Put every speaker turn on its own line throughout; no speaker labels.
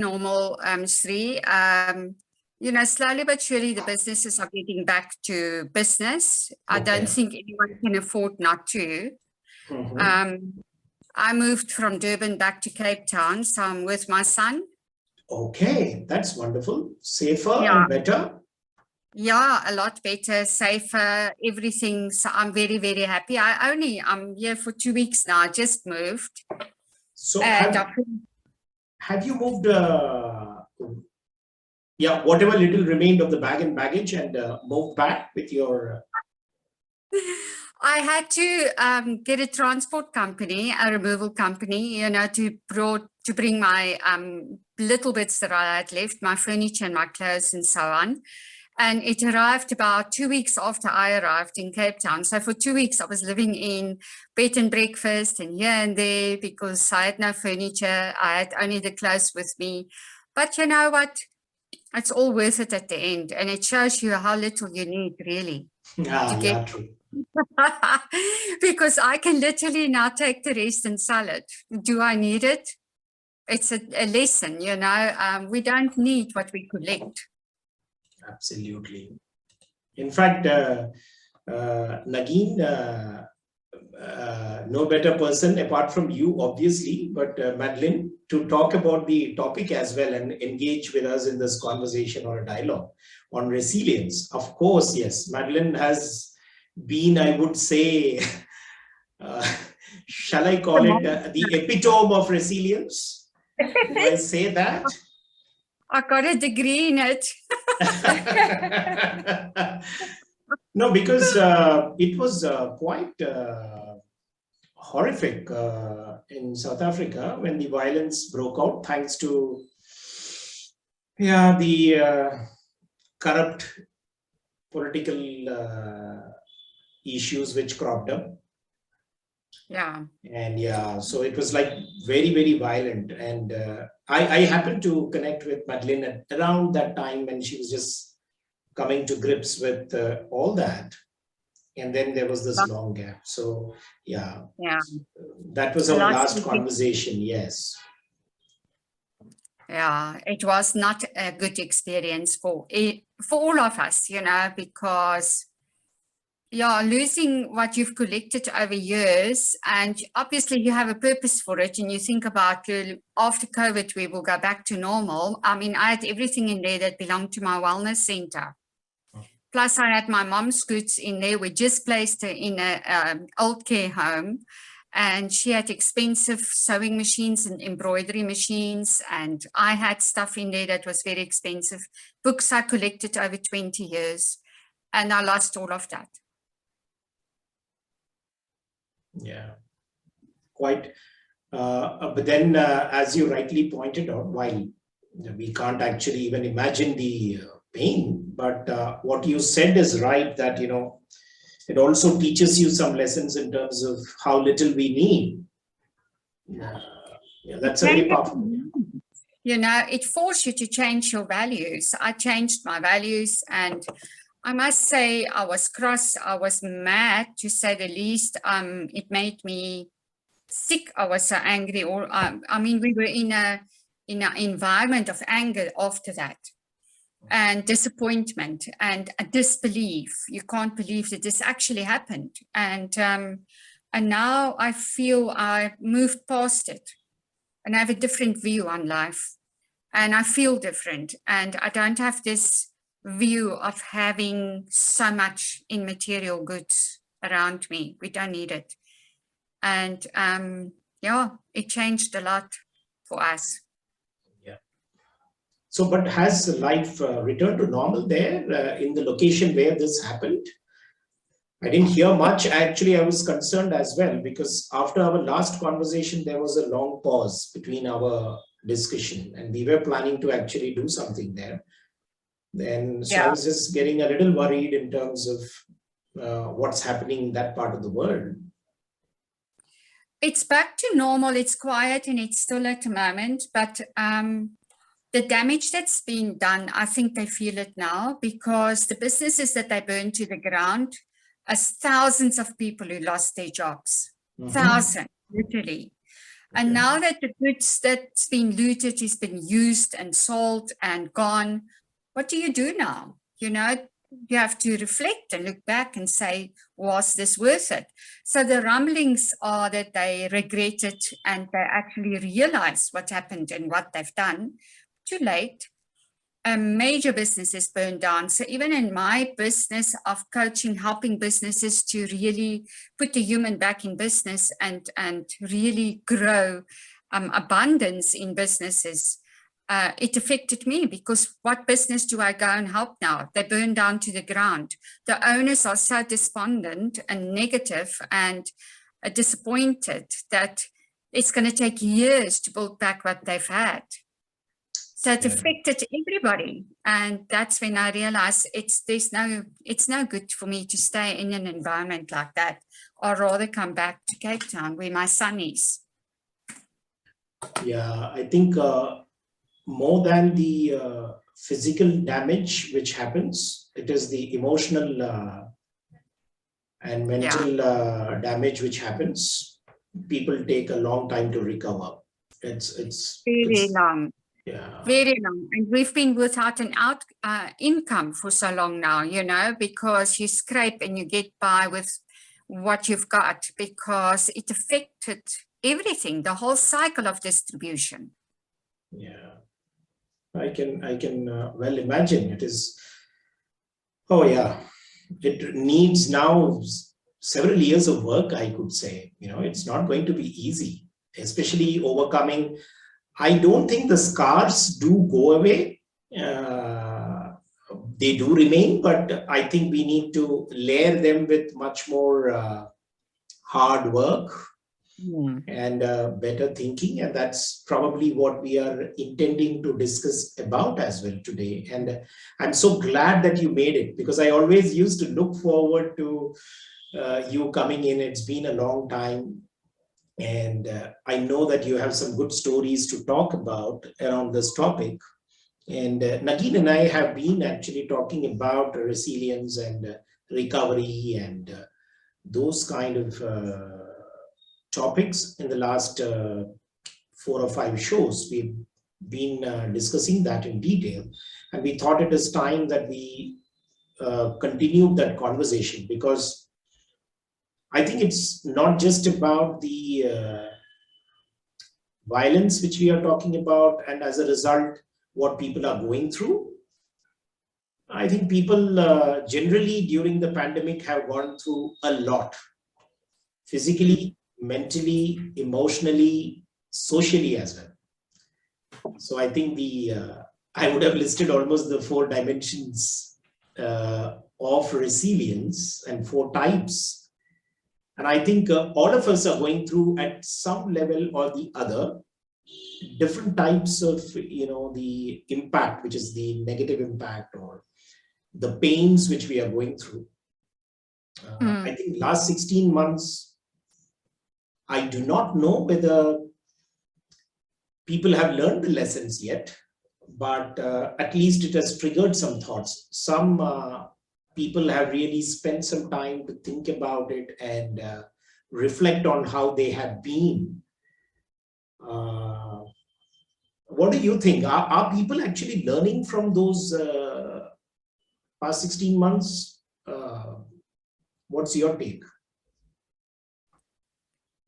normal, Sree. Slowly but surely the businesses are getting back to business. I don't think anyone can afford not to. I moved from Durban back to Cape Town, so I'm with my son.
Okay, that's wonderful. Safer and better?
Yeah, a lot better, safer, everything. So I'm very, very happy. I'm here for 2 weeks now. I just moved.
So have you moved, whatever little remained of the bag and baggage and moved back with your...
I had to get a transport company, a removal company, to bring my little bits that I had left, my furniture and my clothes and so on. And it arrived about 2 weeks after I arrived in Cape Town. So for 2 weeks, I was living in bed and breakfast and here and there because I had no furniture. I had only the clothes with me. But you know what? It's all worth it at the end. And it shows you how little you need, really.
True.
Because I can literally now take the rest and sell it. Do I need it? It's a lesson, we don't need what we collect.
Absolutely. In fact, Nagin, no better person apart from you, obviously, but Madeline, to talk about the topic as well and engage with us in this conversation or a dialogue on resilience. Of course, yes, Madeline has been, I would say, shall I call it the epitome of resilience? Do I say that?
I got a degree in it.
No, because it was quite horrific in South Africa when the violence broke out, thanks to the corrupt political issues which cropped up. And so it was like very, very violent. And I happened to connect with Madeline at around that time when she was just coming to grips with all that. And then there was this long gap. So that was our last conversation. Yes.
Yeah, it was not a good experience for all of us, because losing what you've collected over years, and obviously you have a purpose for it, and you think about after COVID we will go back to normal. I mean, I had everything in there that belonged to my wellness center. Plus I had my mom's goods in there. We just placed her in an old care home, and she had expensive sewing machines and embroidery machines, and I had stuff in there that was very expensive. Books I collected over 20 years, and I lost all of that.
Yeah, quite. But then, as you rightly pointed out, while we can't actually even imagine the pain, but what you said is right, that, it also teaches you some lessons in terms of how little we need. That's a very powerful.
It forced you to change your values. I changed my values, and I must say I was cross, I was mad, to say the least. It made me sick. I was so angry. We were in an environment of anger after that, and disappointment and a disbelief. You can't believe that this actually happened. And now I feel I moved past it, and I have a different view on life, and I feel different, and I don't have this view of having so much in material goods around me. We don't need it. And it changed a lot for us.
So, but has life returned to normal there in the location where this happened? I didn't hear much. Actually, I was concerned as well, because after our last conversation, there was a long pause between our discussion, and we were planning to actually do something there. Then, so I was just getting a little worried in terms of what's happening in that part of the world.
It's back to normal. It's quiet, and it's still at the moment, but the damage that's been done, I think they feel it now, because the businesses that they burned to the ground, as thousands of people who lost their jobs, thousands, literally. And now that the goods that's been looted has been used and sold and gone, what do you do now? You know, you have to reflect and look back and say, was this worth it? So the rumblings are that they regret it and they actually realize what happened and what they've done. Too late. A major business is burned down. So even in my business of coaching, helping businesses to really put the human back in business and really grow abundance in businesses, it affected me because what business do I go and help now? They burn down to the ground. The owners are so despondent and negative and disappointed that it's going to take years to build back what they've had. So it affected everybody. And that's when I realized it's no good for me to stay in an environment like that, or rather come back to Cape Town where my son is.
Yeah, I think more than the physical damage which happens, it is the emotional and mental damage which happens. People take a long time to recover. It's
very long.
Yeah.
Very long. And we've been without an income for so long now, you know, because you scrape and you get by with what you've got, because it affected everything, the whole cycle of distribution.
Yeah, I can well imagine. It is, oh yeah, it needs now several years of work, I could say. You know, it's not going to be easy, especially overcoming. I don't think the scars do go away. They do remain, but I think we need to layer them with much more hard work and better thinking. And that's probably what we are intending to discuss about as well today. And I'm so glad that you made it, because I always used to look forward to you coming in. It's been a long time. And I know that you have some good stories to talk about around this topic. And Nagin and I have been actually talking about resilience and recovery and those kind of topics in the last 4 or 5 shows. We've been discussing that in detail. And we thought it is time that we continued that conversation, because I think it's not just about the violence which we are talking about, and as a result, what people are going through. I think people generally during the pandemic have gone through a lot, physically, mentally, emotionally, socially as well. So I think I would have listed almost the 4 dimensions of resilience and 4 types. And I think all of us are going through at some level or the other different types of, you know, the impact, which is the negative impact or the pains which we are going through. I think last 16 months, I do not know whether people have learned the lessons yet, but at least it has triggered some thoughts. Some people have really spent some time to think about it and reflect on how they have been. What do you think? Are people actually learning from those past 16 months? What's your take?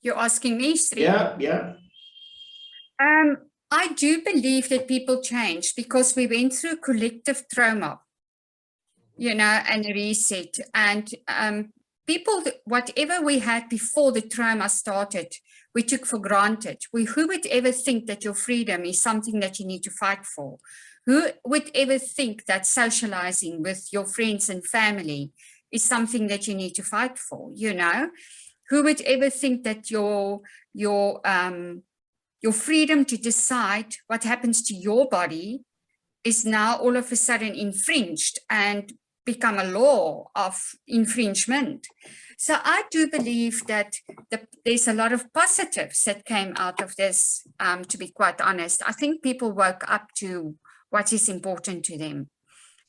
You're asking me, Sree?
Yeah.
I do believe that people change because we went through collective trauma, you know, and a reset. And people, whatever we had before the trauma started, we took for granted. Who would ever think that your freedom is something that you need to fight for? Who would ever think that socializing with your friends and family is something that you need to fight for, you know? Who would ever think that your freedom to decide what happens to your body is now all of a sudden infringed and become a law of infringement? So I do believe that there's a lot of positives that came out of this, to be quite honest. I think people woke up to what is important to them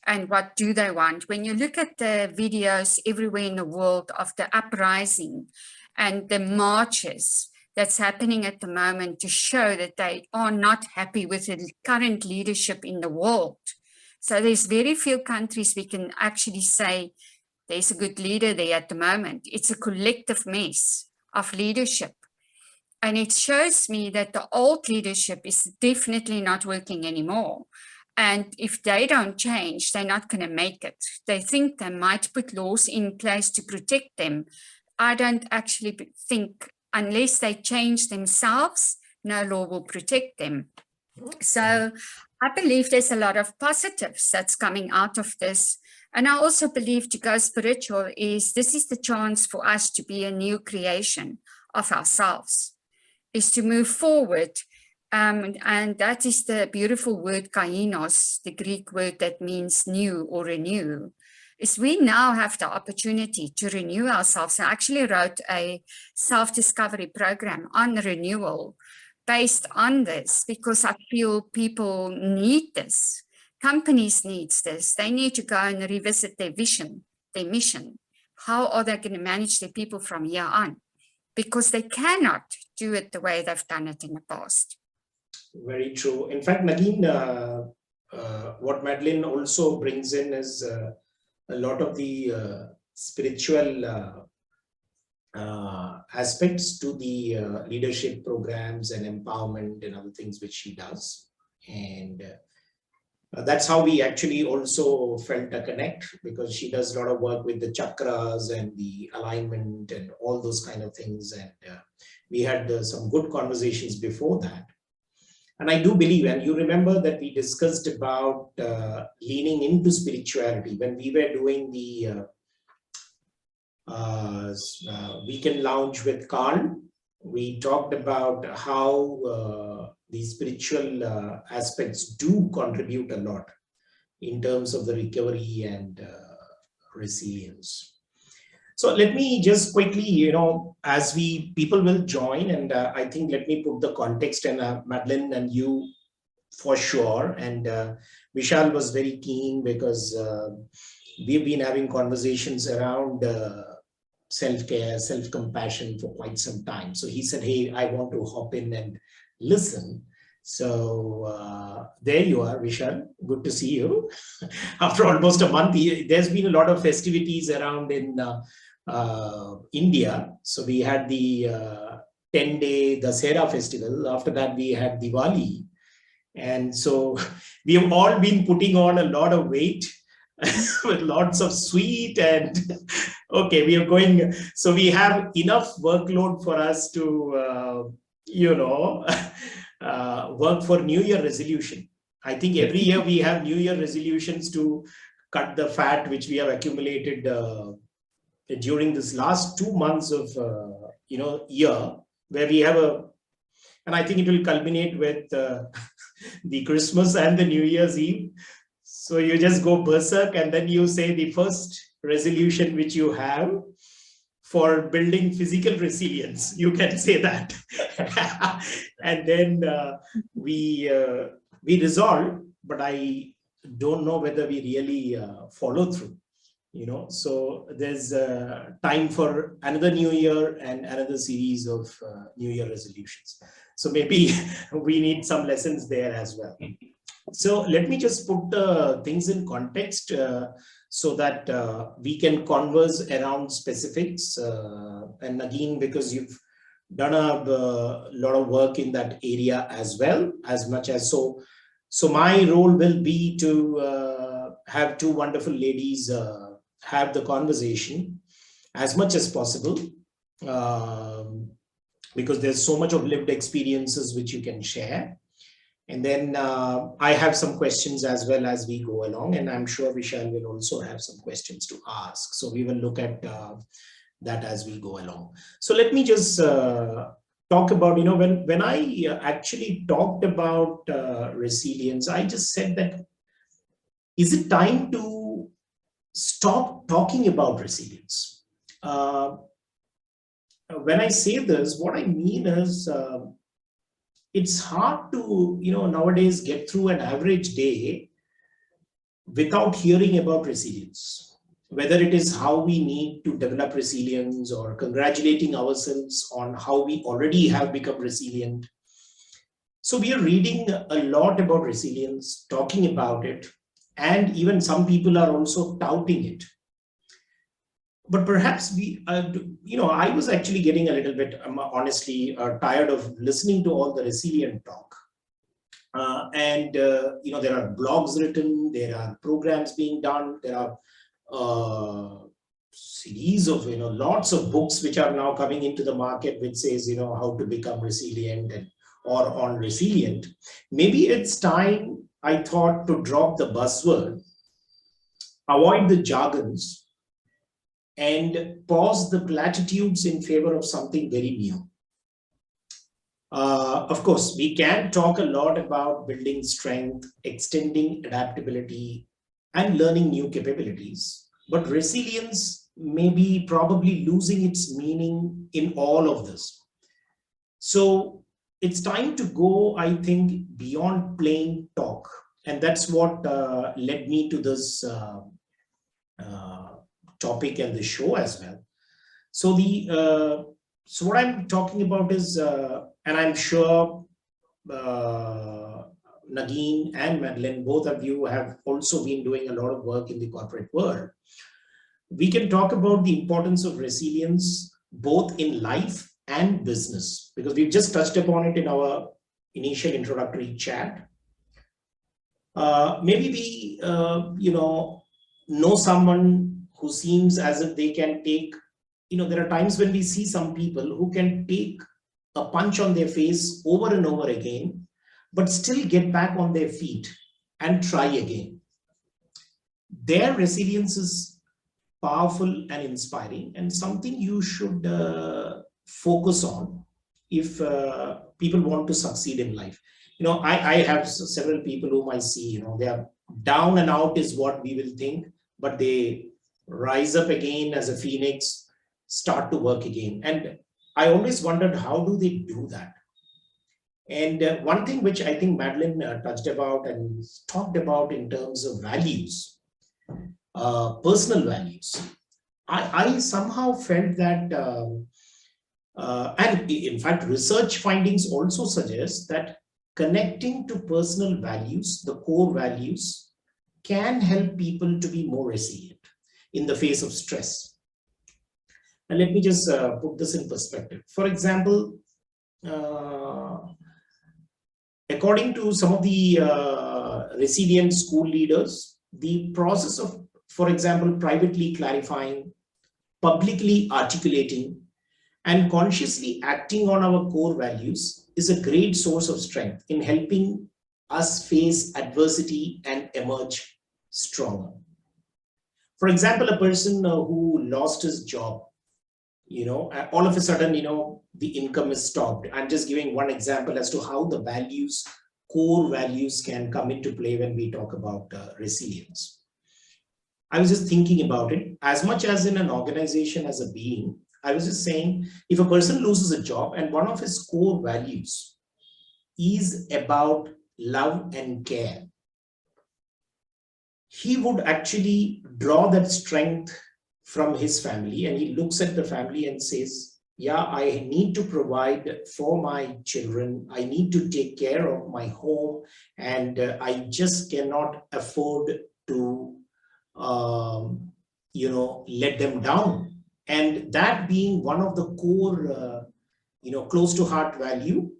and what do they want. When you look at the videos everywhere in the world of the uprising and the marches, that's happening at the moment to show that they are not happy with the current leadership in the world. So there's very few countries we can actually say there's a good leader there at the moment. It's a collective mess of leadership. And it shows me that the old leadership is definitely not working anymore. And if they don't change, they're not going to make it. They think they might put laws in place to protect them. I don't actually think, unless they change themselves, no law will protect them. So I believe there's a lot of positives that's coming out of this. And I also believe, to go spiritual, this is the chance for us to be a new creation of ourselves, is to move forward. And that is the beautiful word kainos, the Greek word that means new or renew, is we now have the opportunity to renew ourselves. I actually wrote a self-discovery program on renewal based on this, because I feel people need this. Companies need this. They need to go and revisit their vision, their mission. How are they going to manage their people from here on? Because they cannot do it the way they've done it in the past.
Very true. In fact, Nagin, what Madeline also brings in is a lot of the spiritual aspects to the leadership programs and empowerment and other things which she does. And that's how we actually also felt a connect, because she does a lot of work with the chakras and the alignment and all those kind of things. And we had some good conversations before that. And I do believe, and you remember that we discussed about leaning into spirituality when we were doing the weekend lounge with Carl. We talked about how these spiritual aspects do contribute a lot in terms of the recovery and resilience. So let me just quickly, as people will join, and I think let me put the context, and Madeline and you for sure. And Vishal was very keen, because we've been having conversations around self-care, self-compassion for quite some time. So he said, hey, I want to hop in and listen. So there you are, Vishal. Good to see you. After almost a month, there's been a lot of festivities around in India. So we had the 10-day Dasera festival. After that, we had Diwali. And so we have all been putting on a lot of weight with lots of sweet, and okay, we are going. So we have enough workload for us to, work for New Year resolution. I think every year we have New Year resolutions to cut the fat which we have accumulated during this last 2 months of year, where we have and I think it will culminate with the Christmas and the New Year's Eve. So you just go berserk, and then you say the first resolution which you have for building physical resilience, you can say that. And then we resolve, but I don't know whether we really follow through. So there's time for another New Year and another series of New Year resolutions. So maybe we need some lessons there as well. So let me just put things in context so that we can converse around specifics. And again, because you've done a lot of work in that area as well, as much as so my role will be to have two wonderful ladies have the conversation as much as possible, because there's so much of lived experiences which you can share. And then I have some questions as well as we go along, and I'm sure Vishal will also have some questions to ask. So we will look at that as we go along. So let me just talk about, when I actually talked about resilience, I just said that, is it time to stop talking about resilience? When I say this, what I mean is, it's hard to, nowadays get through an average day without hearing about resilience, whether it is how we need to develop resilience or congratulating ourselves on how we already have become resilient. So we are reading a lot about resilience, talking about it, and even some people are also touting it. But perhaps I was actually getting a little bit, honestly, tired of listening to all the resilient talk. There are blogs written, there are programs being done, there are series of, lots of books which are now coming into the market, which says, how to become resilient or on resilient. Maybe it's time, I thought, to drop the buzzword, avoid the jargons, and pause the platitudes in favor of something very new. Of course, we can talk a lot about building strength, extending adaptability, and learning new capabilities. But resilience may be probably losing its meaning in all of this. So it's time to go, I think, beyond plain talk. And that's what led me to this topic and the show as well. So what I'm talking about is, and I'm sure Nagin and Madeline, both of you have also been doing a lot of work in the corporate world. We can talk about the importance of resilience both in life and business, because we've just touched upon it in our initial introductory chat. Maybe we, know someone who seems as if they can take, there are times when we see some people who can take a punch on their face over and over again, but still get back on their feet and try again. Their resilience is powerful and inspiring, and something you should focus on if people want to succeed in life. I have several people whom I see, they are down and out is what we will think, but they rise up again as a phoenix, start to work again. And I always wondered, how do they do that? And one thing which I think Madeline touched about and talked about in terms of values, personal values, I somehow felt that, and in fact, research findings also suggest that connecting to personal values, the core values, can help people to be more resilient in the face of stress. And let me just put this in perspective. For example, according to some of the resilient school leaders, the process of, for example, privately clarifying, publicly articulating, and consciously acting on our core values is a great source of strength in helping us face adversity and emerge stronger. For example, a person who lost his job, all of a sudden, the income is stopped. I'm just giving one example as to how the values, core values, can come into play when we talk about resilience. I was just thinking about it, as much as in an organization as a being. I was just saying, if a person loses a job and one of his core values is about love and care, he would actually draw that strength from his family, and he looks at the family and says, yeah, I need to provide for my children, I need to take care of my home, and I just cannot afford to let them down. And that being one of the core close to heart value,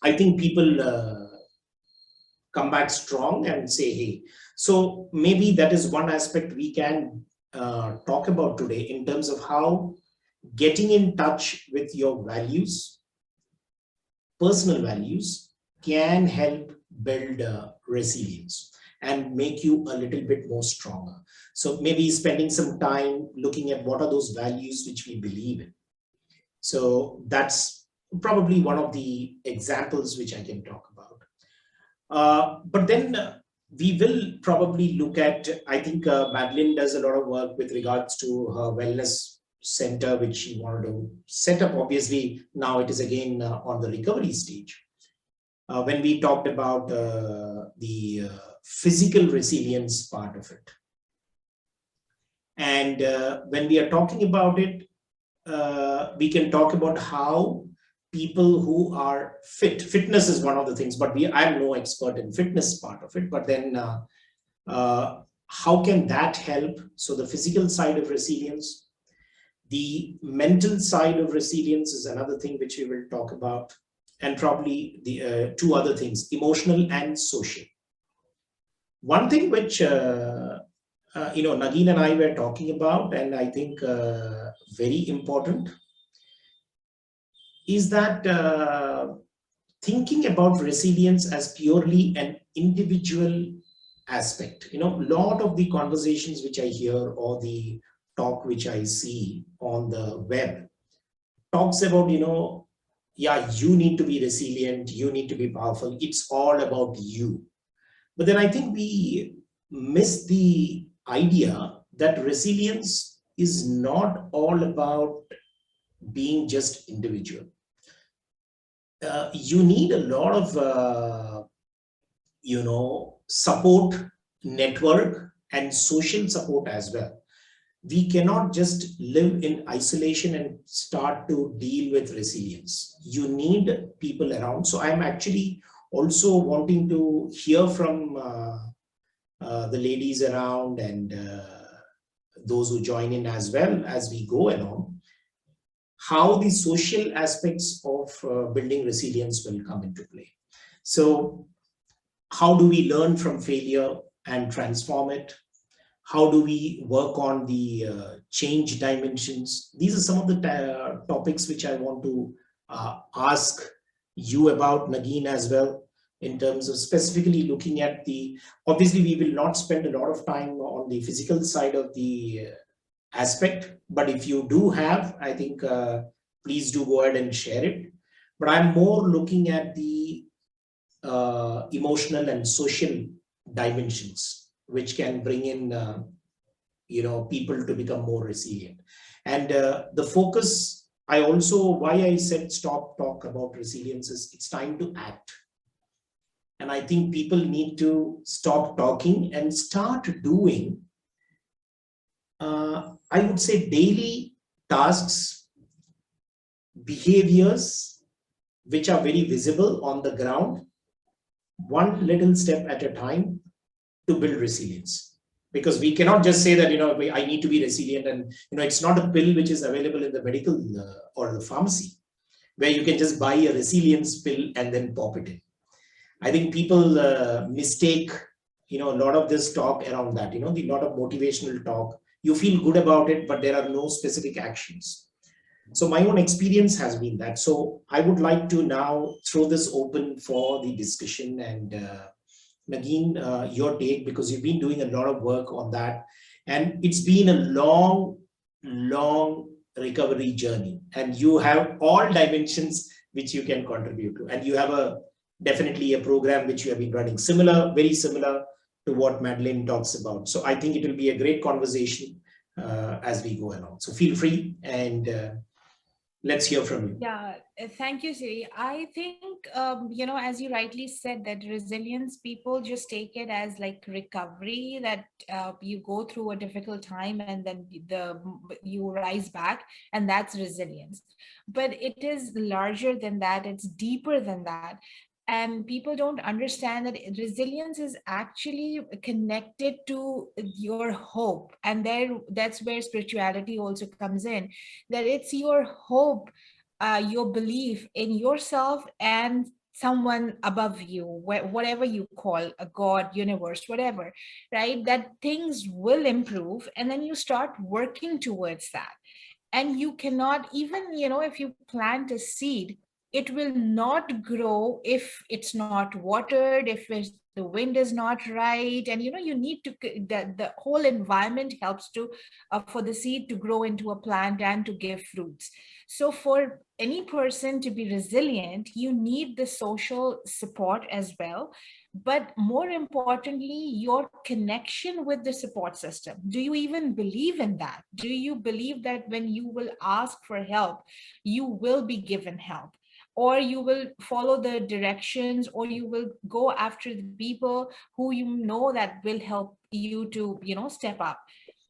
I think people come back strong and say, hey. So maybe that is one aspect we can talk about today in terms of how getting in touch with your values, personal values, can help build resilience and make you a little bit more stronger. So maybe spending some time looking at what are those values which we believe in. So that's probably one of the examples which I can talk about. But then we will probably look at, I think Madeline does a lot of work with regards to her wellness center, which she wanted to set up. Obviously, now it is again on the recovery stage. When we talked about the physical resilience part of it. And when we are talking about it, we can talk about how people who are fitness is one of the things, but I'm no expert in fitness part of it, but then how can that help? So the physical side of resilience, the mental side of resilience is another thing which we will talk about, and probably the two other things, emotional and social. One thing which Nagin and I were talking about, and I think very important, is that thinking about resilience as purely an individual aspect. A lot of the conversations which I hear or the talk which I see on the web talks about, yeah, you need to be resilient, you need to be powerful. It's all about you. But then I think we miss the idea that resilience is not all about being just individual. You need a lot of support network and social support as well. We cannot just live in isolation and start to deal with resilience. You need people around. So I'm actually also wanting to hear from the ladies around and those who join in as well as we go along, how the social aspects of building resilience will come into play. So how do we learn from failure and transform it? How do we work on the change dimensions? These are some of the topics which I want to ask you about, Nagin, as well, in terms of specifically looking at obviously we will not spend a lot of time on the physical side of the aspect, but if you do have, I think, please do go ahead and share it. But I'm more looking at the emotional and social dimensions, which can bring in, people to become more resilient. And the focus, why I said stop talk about resilience is it's time to act. And I think people need to stop talking and start doing, I would say, daily tasks, behaviors, which are very visible on the ground, one little step at a time to build resilience. Because we cannot just say that, I need to be resilient, and, it's not a pill which is available in the medical or the pharmacy, where you can just buy a resilience pill and then pop it in. I think people mistake, a lot of this talk around that, the lot of motivational talk. You feel good about it, but there are no specific actions. So my own experience has been that. So I would like to now throw this open for the discussion, and Nagin, your take, because you've been doing a lot of work on that, and it's been a long recovery journey, and you have all dimensions which you can contribute to, and you have definitely a program which you have been running very similar to what Madeline talks about. So I think it will be a great conversation as we go along. So feel free, and let's hear from you.
Yeah, thank you, Sree. I think, as you rightly said, that resilience, people just take it as like recovery, that you go through a difficult time and then you rise back, and that's resilience. But it is larger than that. It's deeper than that. And people don't understand that resilience is actually connected to your hope. And that's where spirituality also comes in, that it's your hope, your belief in yourself and someone above you, whatever you call a god, universe, whatever, right? That things will improve, and then you start working towards that. And you cannot even, if you plant a seed, it will not grow if it's not watered, if the wind is not right. And you need to, the whole environment helps to for the seed to grow into a plant and to give fruits. So for any person to be resilient, you need the social support as well, but more importantly, your connection with the support system. Do you even believe in that? Do you believe that when you will ask for help, you will be given help? Or you will follow the directions, or you will go after the people who that will help you to, step up.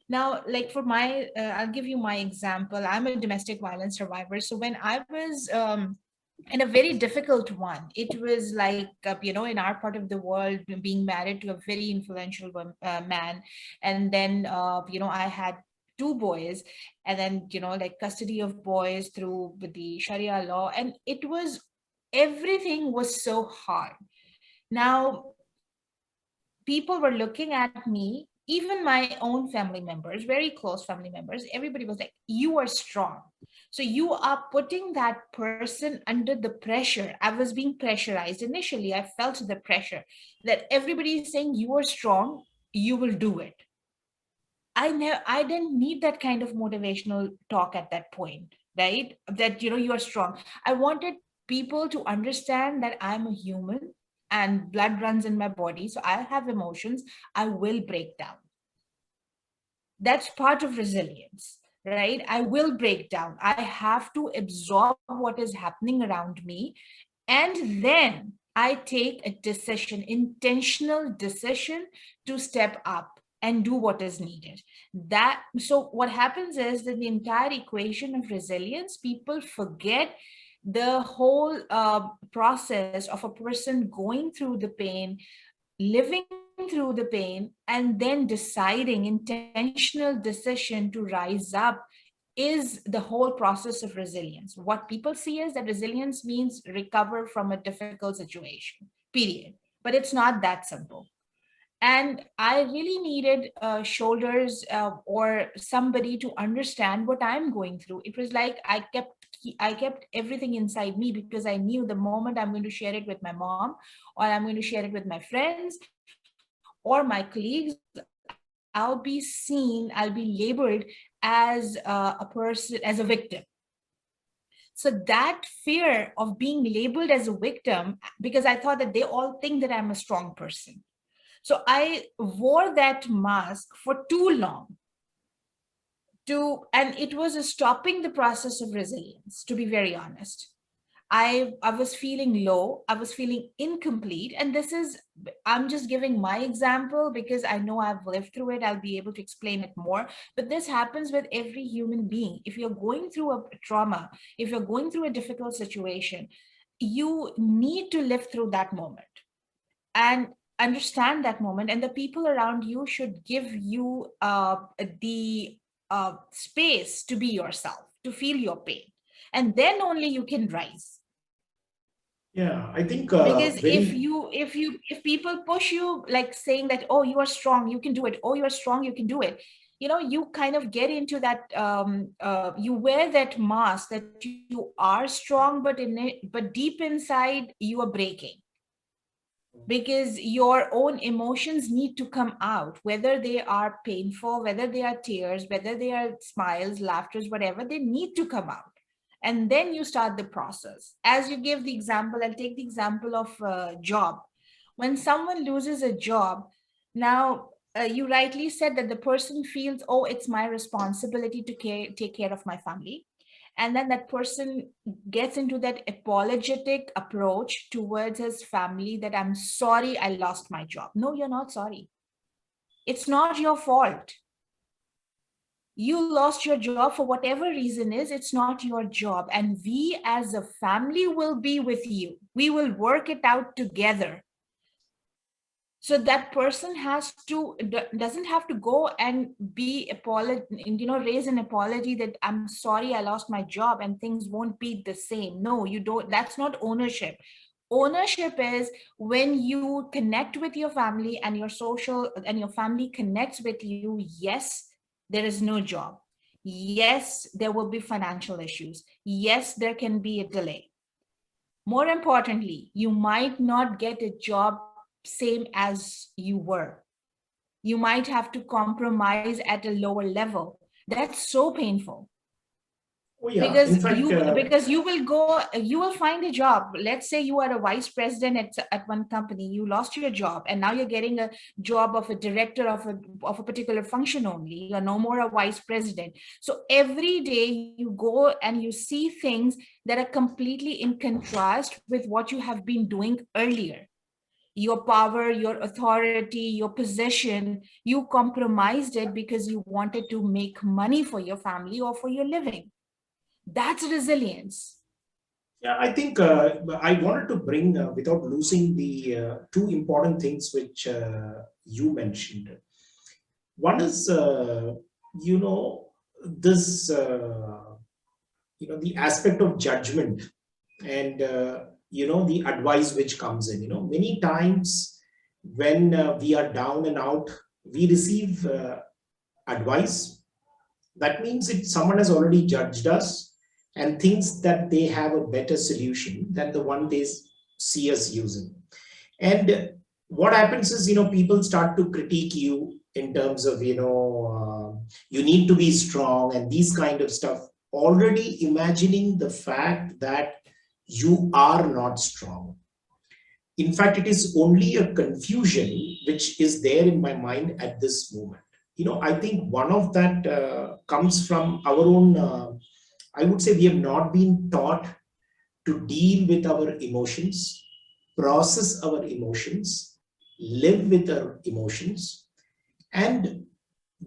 Now, like for my, I'll give you my example. I'm a domestic violence survivor. So when I was in a very difficult one, it was like, in our part of the world, being married to a very influential man. And then, I had two boys, and then, like custody of boys through the Sharia law. And everything was so hard. Now, people were looking at me, even my own family members, very close family members, everybody was like, you are strong. So you are putting that person under the pressure. I was being pressurized initially. I felt the pressure that everybody is saying you are strong, you will do it. I didn't need that kind of motivational talk at that point, right? That, you are strong. I wanted people to understand that I'm a human and blood runs in my body. So I have emotions. I will break down. That's part of resilience, right? I will break down. I have to absorb what is happening around me. And then I take a decision, intentional decision to step up and do what is needed. So what happens is that the entire equation of resilience, people forget the whole process of a person going through the pain, living through the pain, and then deciding intentional decision to rise up is the whole process of resilience. What people see is that resilience means recover from a difficult situation, period. But it's not that simple. And I really needed shoulders or somebody to understand what I'm going through. It was like I kept everything inside me, because I knew the moment I'm going to share it with my mom, or I'm going to share it with my friends or my colleagues, I'll be seen, I'll be labeled as a person, as a victim. So that fear of being labeled as a victim, because I thought that they all think that I'm a strong person. So I wore that mask for too long, and it was stopping the process of resilience, to be very honest. I was feeling low, I was feeling incomplete. And I'm just giving my example because I know I've lived through it. I'll be able to explain it more. But this happens with every human being. If you're going through a trauma, if you're going through a difficult situation, you need to live through that moment and understand that moment. And the people around you should give you the space to be yourself, to feel your pain. And then only you can rise.
Yeah, I think
Because
very,
if people push you, like saying that, oh, you are strong, you can do it, oh, you are strong, you can do it, you kind of get into that, you wear that mask that you are strong, but deep inside you are breaking, because your own emotions need to come out, whether they are painful, whether they are tears, whether they are smiles, laughters, whatever, they need to come out. And then you start the process. As you give the example, I'll take the example of a job. When someone loses a job, now you rightly said that the person feels, oh, it's my responsibility to take care of my family. And then that person gets into that apologetic approach towards his family, that I'm sorry I lost my job. No, you're not sorry. It's not your fault. You lost your job for whatever reason is, it's not your job. And we as a family will be with you. We will work it out together. So that person doesn't have to go and raise an apology that I'm sorry I lost my job and things won't be the same. No, you don't. That's not ownership. Ownership is when you connect with your family and your family connects with you. Yes, there is no job. Yes, there will be financial issues. Yes, there can be a delay. More importantly, you might not get a job same as you were. You might have to compromise at a lower level. That's so painful.
oh yeah,
Because
in fact,
you will find a job. Let's say you are a vice president at one company, you lost your job, and now you're getting a job of a director of a particular function only. You're no more a vice president. So every day you go and you see things that are completely in contrast with what you have been doing earlier. your power, your authority, your position, you compromised it because you wanted to make money for your family or for your living. That's resilience.
Yeah, I think I wanted to bring, without losing the two important things which you mentioned. One is, you know, this, the aspect of judgment and, the advice which comes in. Many times when we are down and out, we receive advice. That means if someone has already judged us and thinks that they have a better solution than the one they see us using. And what happens is, people start to critique you in terms of, you need to be strong and these kind of stuff, already imagining the fact that you are not strong. In fact, it is only a confusion which is there in my mind at this moment. I think one of that comes from our own, I would say we have not been taught to deal with our emotions, process our emotions, live with our emotions, and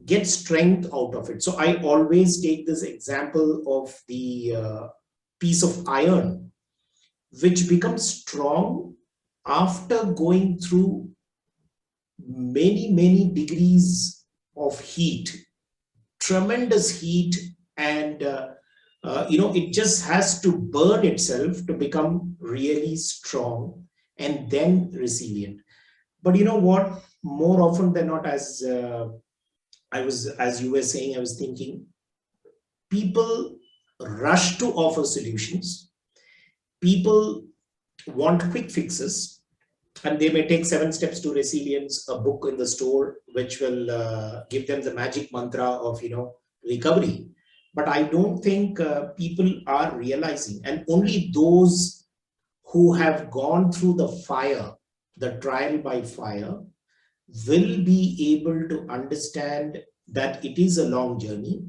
get strength out of it. So I always take this example of the piece of iron, which becomes strong after going through many, many degrees of heat, tremendous heat, and it just has to burn itself to become really strong and then resilient. But you know what? More often than not, as you were saying, I was thinking, people rush to offer solutions. People want quick fixes, and they may take 7 steps to resilience, a book in the store which will give them the magic mantra of recovery. But I don't think people are realizing, and only those who have gone through the fire, the trial by fire, will be able to understand that it is a long journey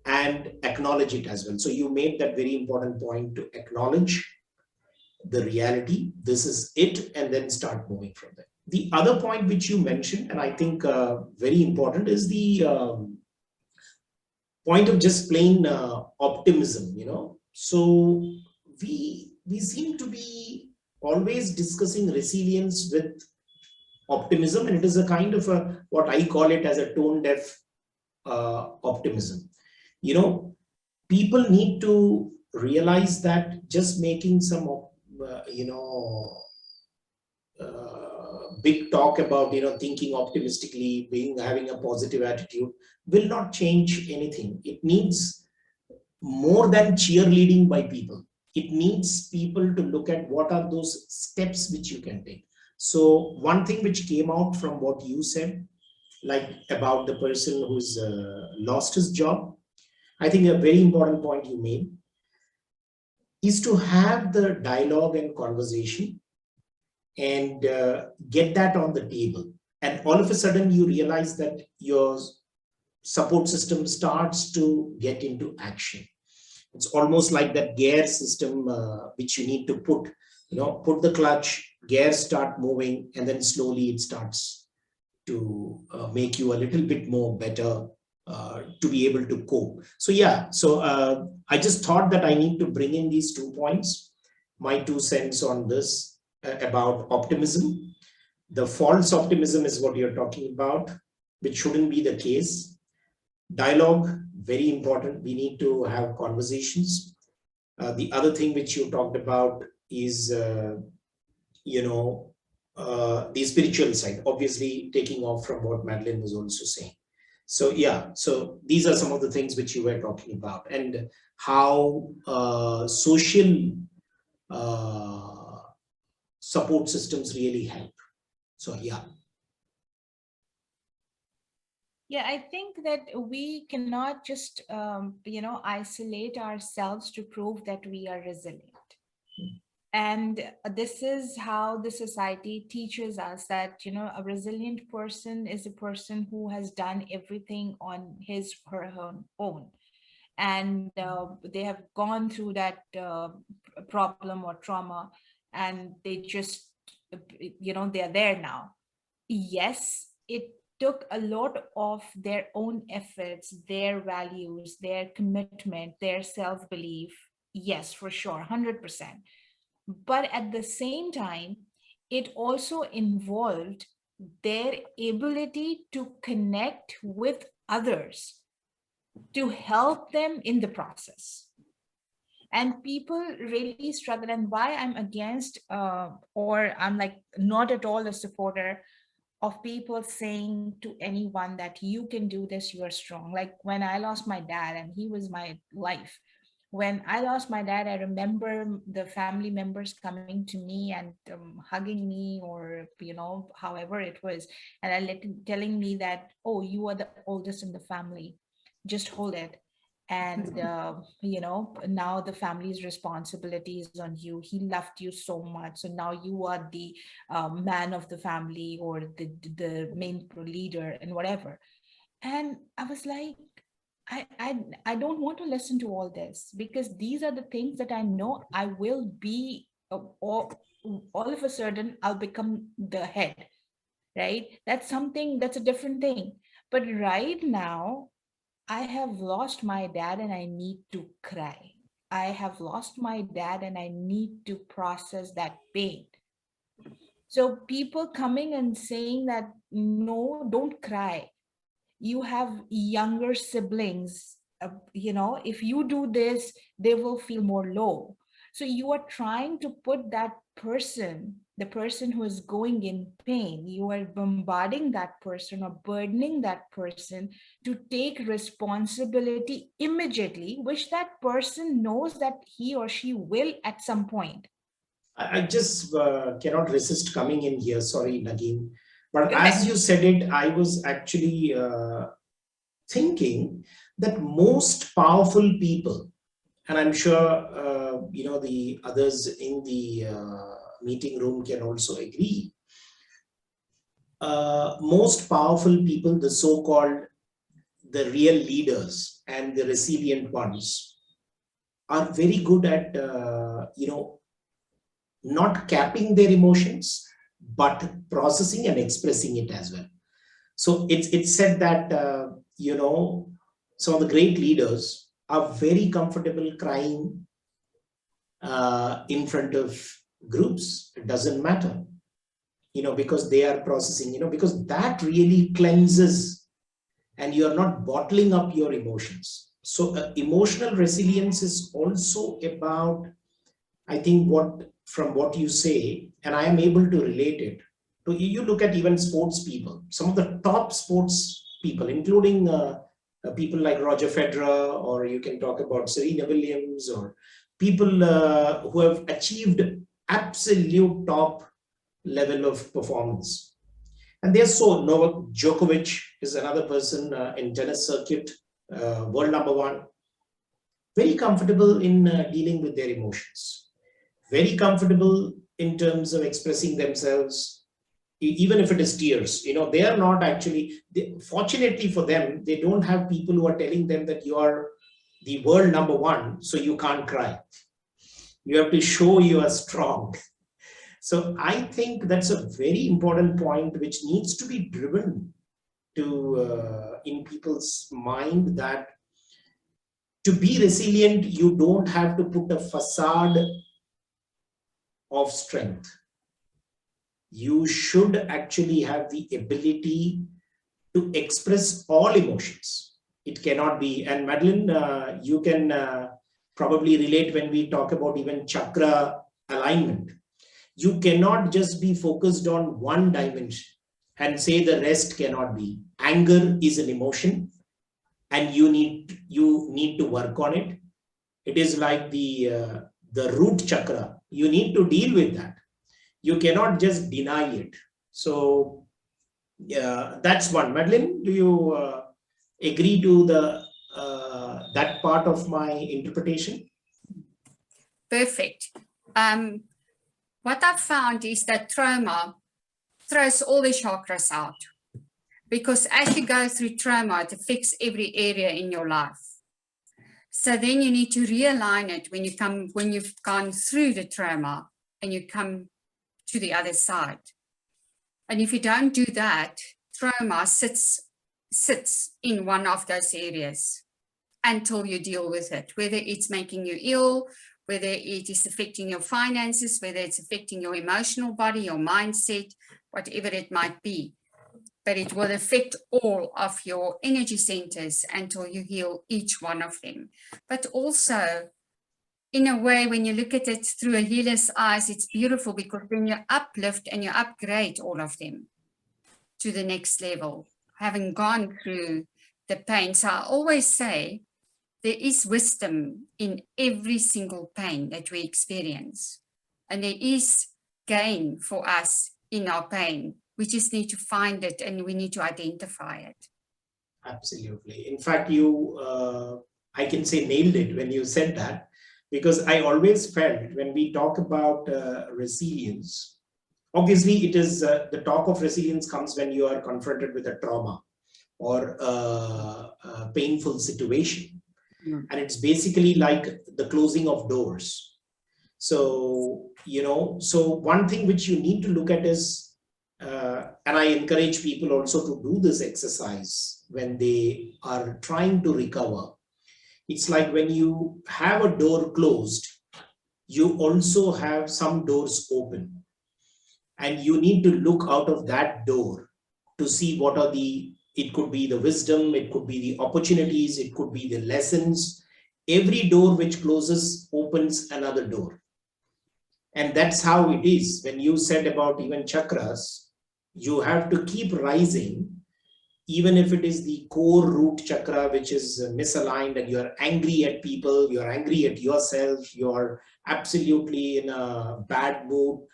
and acknowledge it as well. So you made that very important point, to acknowledge the reality, this is it, and then start moving from there. The other point which you mentioned, and I think very important, is the point of just plain optimism. So we seem to be always discussing resilience with optimism, and it is a kind of a, what I call it as a tone deaf optimism. People need to realize that just making some big talk about thinking optimistically, having a positive attitude, will not change anything. It needs more than cheerleading by people. It needs people to look at what are those steps which you can take. So one thing which came out from what you said, like about the person who's lost his job, I think a very important point you made is to have the dialogue and conversation and get that on the table. And all of a sudden you realize that your support system starts to get into action. It's almost like that gear system which you need to put the clutch, gears start moving, and then slowly it starts to make you a little bit more better to be able to cope. So yeah, so I just thought that I need to bring in these 2 points, my 2 cents on this about optimism. The false optimism is what you're talking about, which shouldn't be the case. Dialogue, very important. We need to have conversations. The other thing which you talked about is, the spiritual side, obviously taking off from what Madeline was also saying. So yeah, so these are some of the things which you were talking about, and how social support systems really help. So yeah.
Yeah, I think that we cannot just, isolate ourselves to prove that we are resilient. And this is how the society teaches us that, a resilient person is a person who has done everything on his or her own. And they have gone through that problem or trauma, and they just they're there now. Yes, it took a lot of their own efforts, their values, their commitment, their self-belief. Yes, for sure, 100%. But at the same time, it also involved their ability to connect with others, to help them in the process. And people really struggle. And why I'm against, or I'm like not at all a supporter of people saying to anyone that you can do this, you are strong. Like when I lost my dad, and he was my life. When I lost my dad, I remember the family members coming to me and hugging me, or however it was, and telling me that, oh, you are the oldest in the family, just hold it. And now the family's responsibility is on you. He loved you so much, so now you are the man of the family, or the main leader and whatever. And I was like, I don't want to listen to all this, because these are the things that I know I will be, all of a sudden I'll become the head, right? That's a different thing. But right now, I have lost my dad and I need to cry. I have lost my dad and I need to process that pain. So people coming and saying that, no, don't cry. You have younger siblings. If you do this, they will feel more low. So you are trying to put that person, the person who is going in pain, you are bombarding that person or burdening that person to take responsibility immediately, which that person knows that he or she will at some point.
I just cannot resist coming in here. Sorry, Nagin. But
Go
as
ahead.
you said it, I was actually thinking that most powerful people, and I'm sure the others in the meeting room can also agree, most powerful people, the so-called the real leaders and the resilient ones, are very good at not capping their emotions, but processing and expressing it as well. So it's said that some of the great leaders are very comfortable crying in front of groups. It doesn't matter, because they are processing, because that really cleanses, and you are not bottling up your emotions. So emotional resilience is also about, I think, from what you say, and I am able to relate it to, you look at even sports people, some of the top sports people, including people like Roger Federer, or you can talk about Serena Williams, or people who have achieved absolute top level of performance. And they're so, Novak Djokovic is another person in tennis circuit, world #1, very comfortable in dealing with their emotions, very comfortable in terms of expressing themselves, even if it is tears. They are not actually, fortunately for them, they don't have people who are telling them that you are the world #1, so you can't cry. You have to show you are strong. So I think that's a very important point which needs to be driven to in people's mind, that to be resilient, you don't have to put a facade of strength. You should actually have the ability to express all emotions. It cannot be, and Madeline, you can probably relate when we talk about even chakra alignment. You cannot just be focused on one dimension and say the rest cannot be. Anger is an emotion, and you need to work on it. It is like the root chakra. You need to deal with that. You cannot just deny it. So that's one. Madeline, do you agree to that part of my interpretation?
Perfect. What I've found is that trauma throws all the chakras out, because as you go through trauma, it affects every area in your life. So then you need to realign it when you've gone through the trauma and you come to the other side. And if you don't do that, trauma sits in one of those areas until you deal with it, whether it's making you ill, whether it is affecting your finances, whether it's affecting your emotional body, your mindset, whatever it might be. But it will affect all of your energy centers until you heal each one of them. But also, in a way, when you look at it through a healer's eyes, it's beautiful because then you uplift and you upgrade all of them to the next level, having gone through the pain. So I always say there is wisdom in every single pain that we experience. And there is gain for us in our pain. We just need to find it and we need to identify it.
Absolutely. In fact, you, I can say, nailed it when you said that, because I always felt when we talk about resilience, obviously it is the talk of resilience comes when you are confronted with a trauma or a painful situation. And it's basically like the closing of doors. So, so one thing which you need to look at is, and I encourage people also to do this exercise when they are trying to recover. It's like when you have a door closed, you also have some doors open. And you need to look out of that door to see what are it could be the wisdom, it could be the opportunities, it could be the lessons. Every door which closes opens another door. And that's how it is. When you said about even chakras, you have to keep rising, even if it is the core root chakra, which is misaligned and you're angry at people, you're angry at yourself, you're absolutely in a bad mood.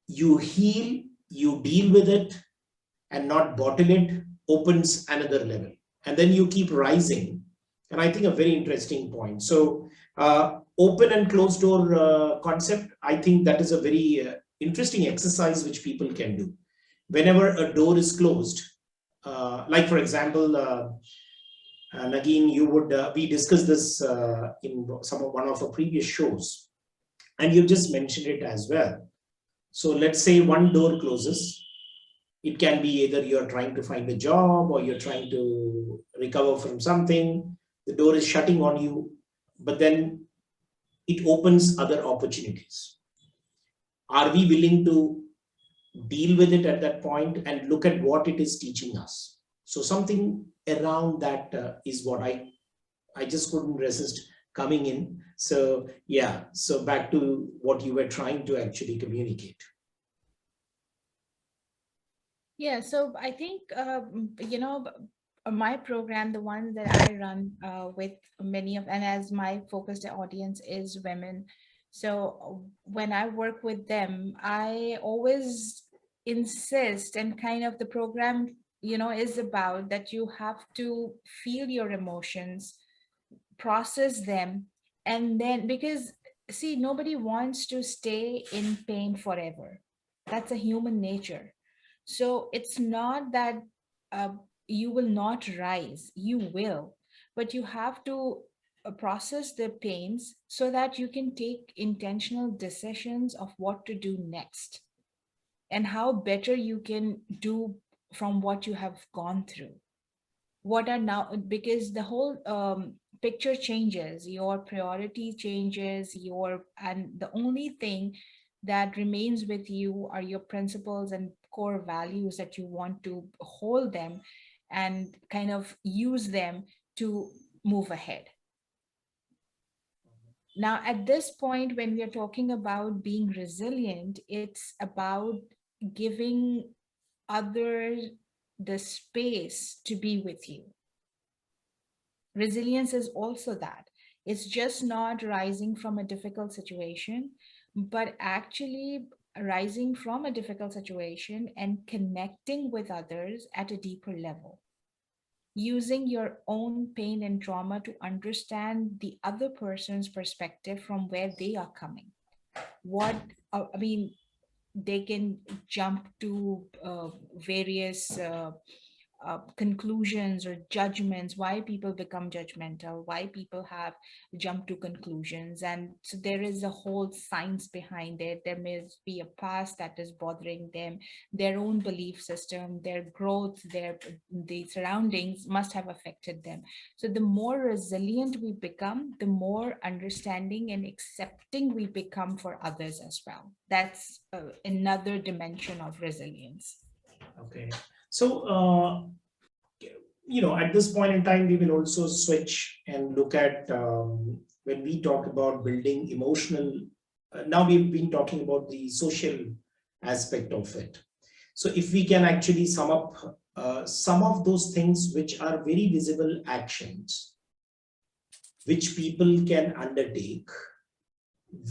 You heal, you deal with it and not bottle it, opens another level. And then you keep rising. And I think a very interesting point. So open and closed door concept, I think that is a very interesting exercise which people can do. Whenever a door is closed, like for example, Nagin, you would, we discussed this in one of our previous shows, and you just mentioned it as well. So let's say one door closes. It can be either you're trying to find a job or you're trying to recover from something. The door is shutting on you, but then it opens other opportunities. Are we willing to deal with it at that point and look at what it is teaching us? So something around that is what I just couldn't resist coming in. So yeah, so back to what you were trying to actually communicate.
Yeah, so I think, my program, the one that I run with many of, and as my focused audience is women. So when I work with them, I always insist, and kind of the program, is about that you have to feel your emotions, process them, and then, because see, nobody wants to stay in pain forever. That's a human nature. So it's not that uh, you will not rise, you will, but you have to process the pains so that you can take intentional decisions of what to do next and how better you can do from what you have gone through. What are now, because the whole picture changes, your priority changes, and the only thing that remains with you are your principles and core values that you want to hold them and kind of use them to move ahead. Now, at this point, when we are talking about being resilient, it's about giving others the space to be with you. Resilience is also that. It's just not rising from a difficult situation, but actually rising from a difficult situation and connecting with others at a deeper level. Using your own pain and trauma to understand the other person's perspective from where they are coming. What, I mean, they can jump to various conclusions or judgments, why people become judgmental, why people have jumped to conclusions. And so there is a whole science behind it. There may be a past that is bothering them, their own belief system, their growth, the surroundings must have affected them. So the more resilient we become, the more understanding and accepting we become for others as well. That's another dimension of resilience.
Okay. So, at this point in time, we will also switch and look at when we talk about building emotional. Now we've been talking about the social aspect of it. So, if we can actually sum up some of those things which are very visible actions, which people can undertake,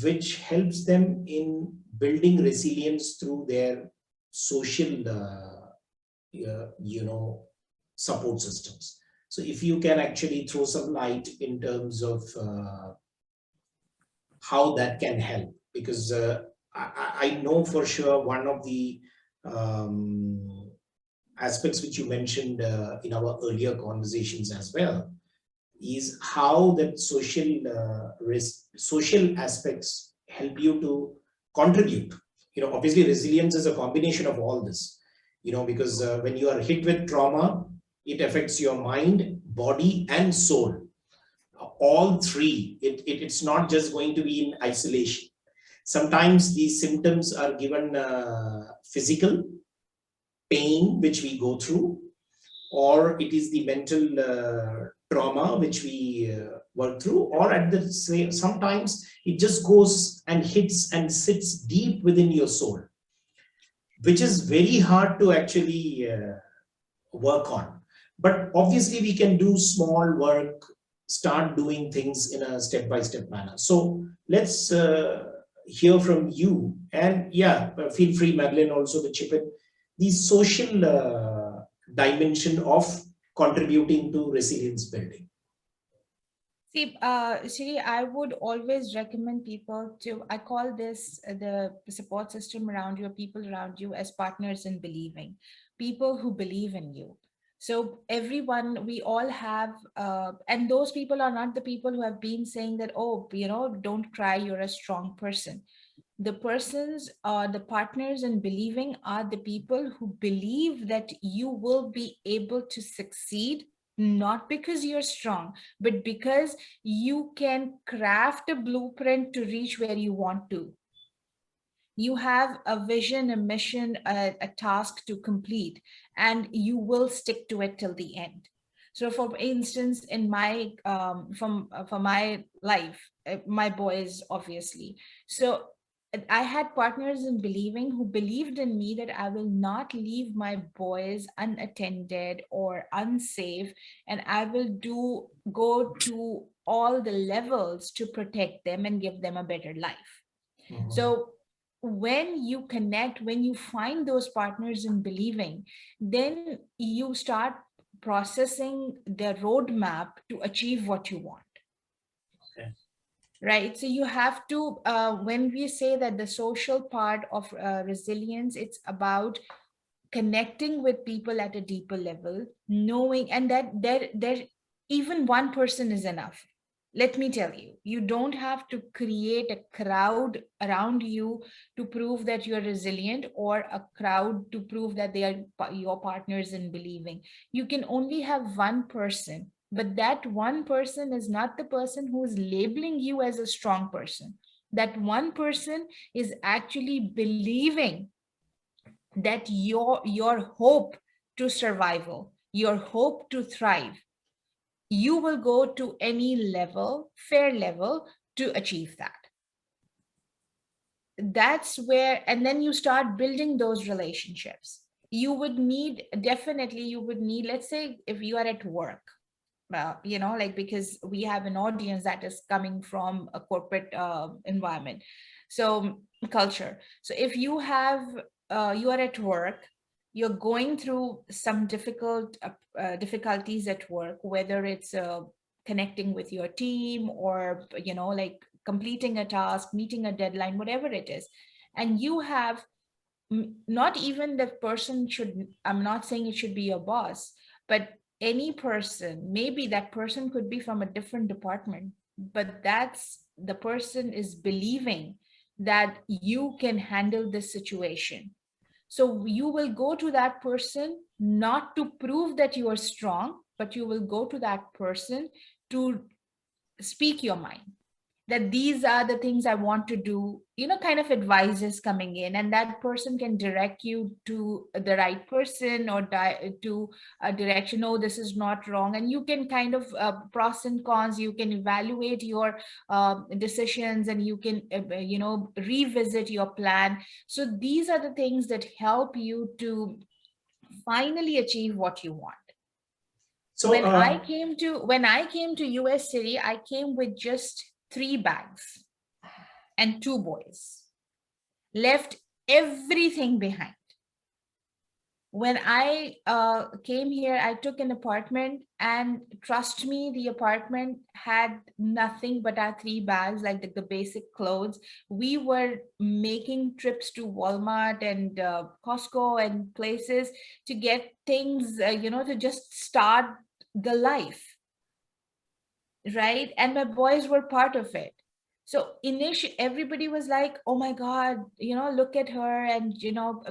which helps them in building resilience through their social support systems. So if you can actually throw some light in terms of how that can help, because I know for sure one of the aspects which you mentioned in our earlier conversations as well is how that social aspects help you to contribute. Obviously resilience is a combination of all this, because when you are hit with trauma, it affects your mind, body, and soul. All three. It's not just going to be in isolation. Sometimes these symptoms are given physical pain, which we go through, or it is the mental trauma which we work through, or at the same, sometimes it just goes and hits and sits deep within your soul, which is very hard to actually work on. But obviously we can do small work, start doing things in a step-by-step manner. So let's hear from you, and feel free, Madeline, also to chip in the social dimension of contributing to resilience building.
See, Sree, I would always recommend people to, I call this the support system around you, people around you, as partners in believing, people who believe in you. So everyone, we all have, and those people are not the people who have been saying that, oh, don't cry, you're a strong person. The persons, the partners in believing are the people who believe that you will be able to succeed, not because you're strong, but because you can craft a blueprint to reach where you want to. You have a vision, a mission, a task to complete, and you will stick to it till the end. So, for instance, in my for my life, my boys, obviously. So I had partners in believing who believed in me that I will not leave my boys unattended or unsafe, and I will go to all the levels to protect them and give them a better life.
Mhm.
So when you connect, when you find those partners in believing, then you start processing the roadmap to achieve what you want.
Okay.
Right. So you have to, when we say that the social part of resilience, it's about connecting with people at a deeper level, knowing, and that there even one person is enough. Let me tell you, you don't have to create a crowd around you to prove that you're resilient, or a crowd to prove that they are your partners in believing. You can only have one person, but that one person is not the person who is labeling you as a strong person. That one person is actually believing that your hope to survival, your hope to thrive, you will go to any level, fair level, to achieve that. That's where, and then you start building those relationships. You would need, definitely you would need, let's say if you are at work, like, because we have an audience that is coming from a corporate environment, so culture. So if you have, you are at work, you're going through some difficulties at work, whether it's connecting with your team, or like completing a task, meeting a deadline, whatever it is, and you have not even the person should, I'm not saying it should be your boss, but any person, maybe that person could be from a different department, but that's the person is believing that you can handle this situation. So you will go to that person not to prove that you are strong, but you will go to that person to speak your mind, that these are the things I want to do, kind of advices coming in, and that person can direct you to the right person or to a direction. Oh, this is not wrong. And you can kind of pros and cons, you can evaluate your decisions, and you can, revisit your plan. So these are the things that help you to finally achieve what you want.
So
When I came to US City, I came with just 3 bags and 2 boys. Left everything behind. When I came here, I took an apartment, and trust me, the apartment had nothing but our 3 bags, like the basic clothes. We were making trips to Walmart and Costco and places to get things, to just start the life. Right? And my boys were part of it. So initially, everybody was like, oh my God, look at her. And,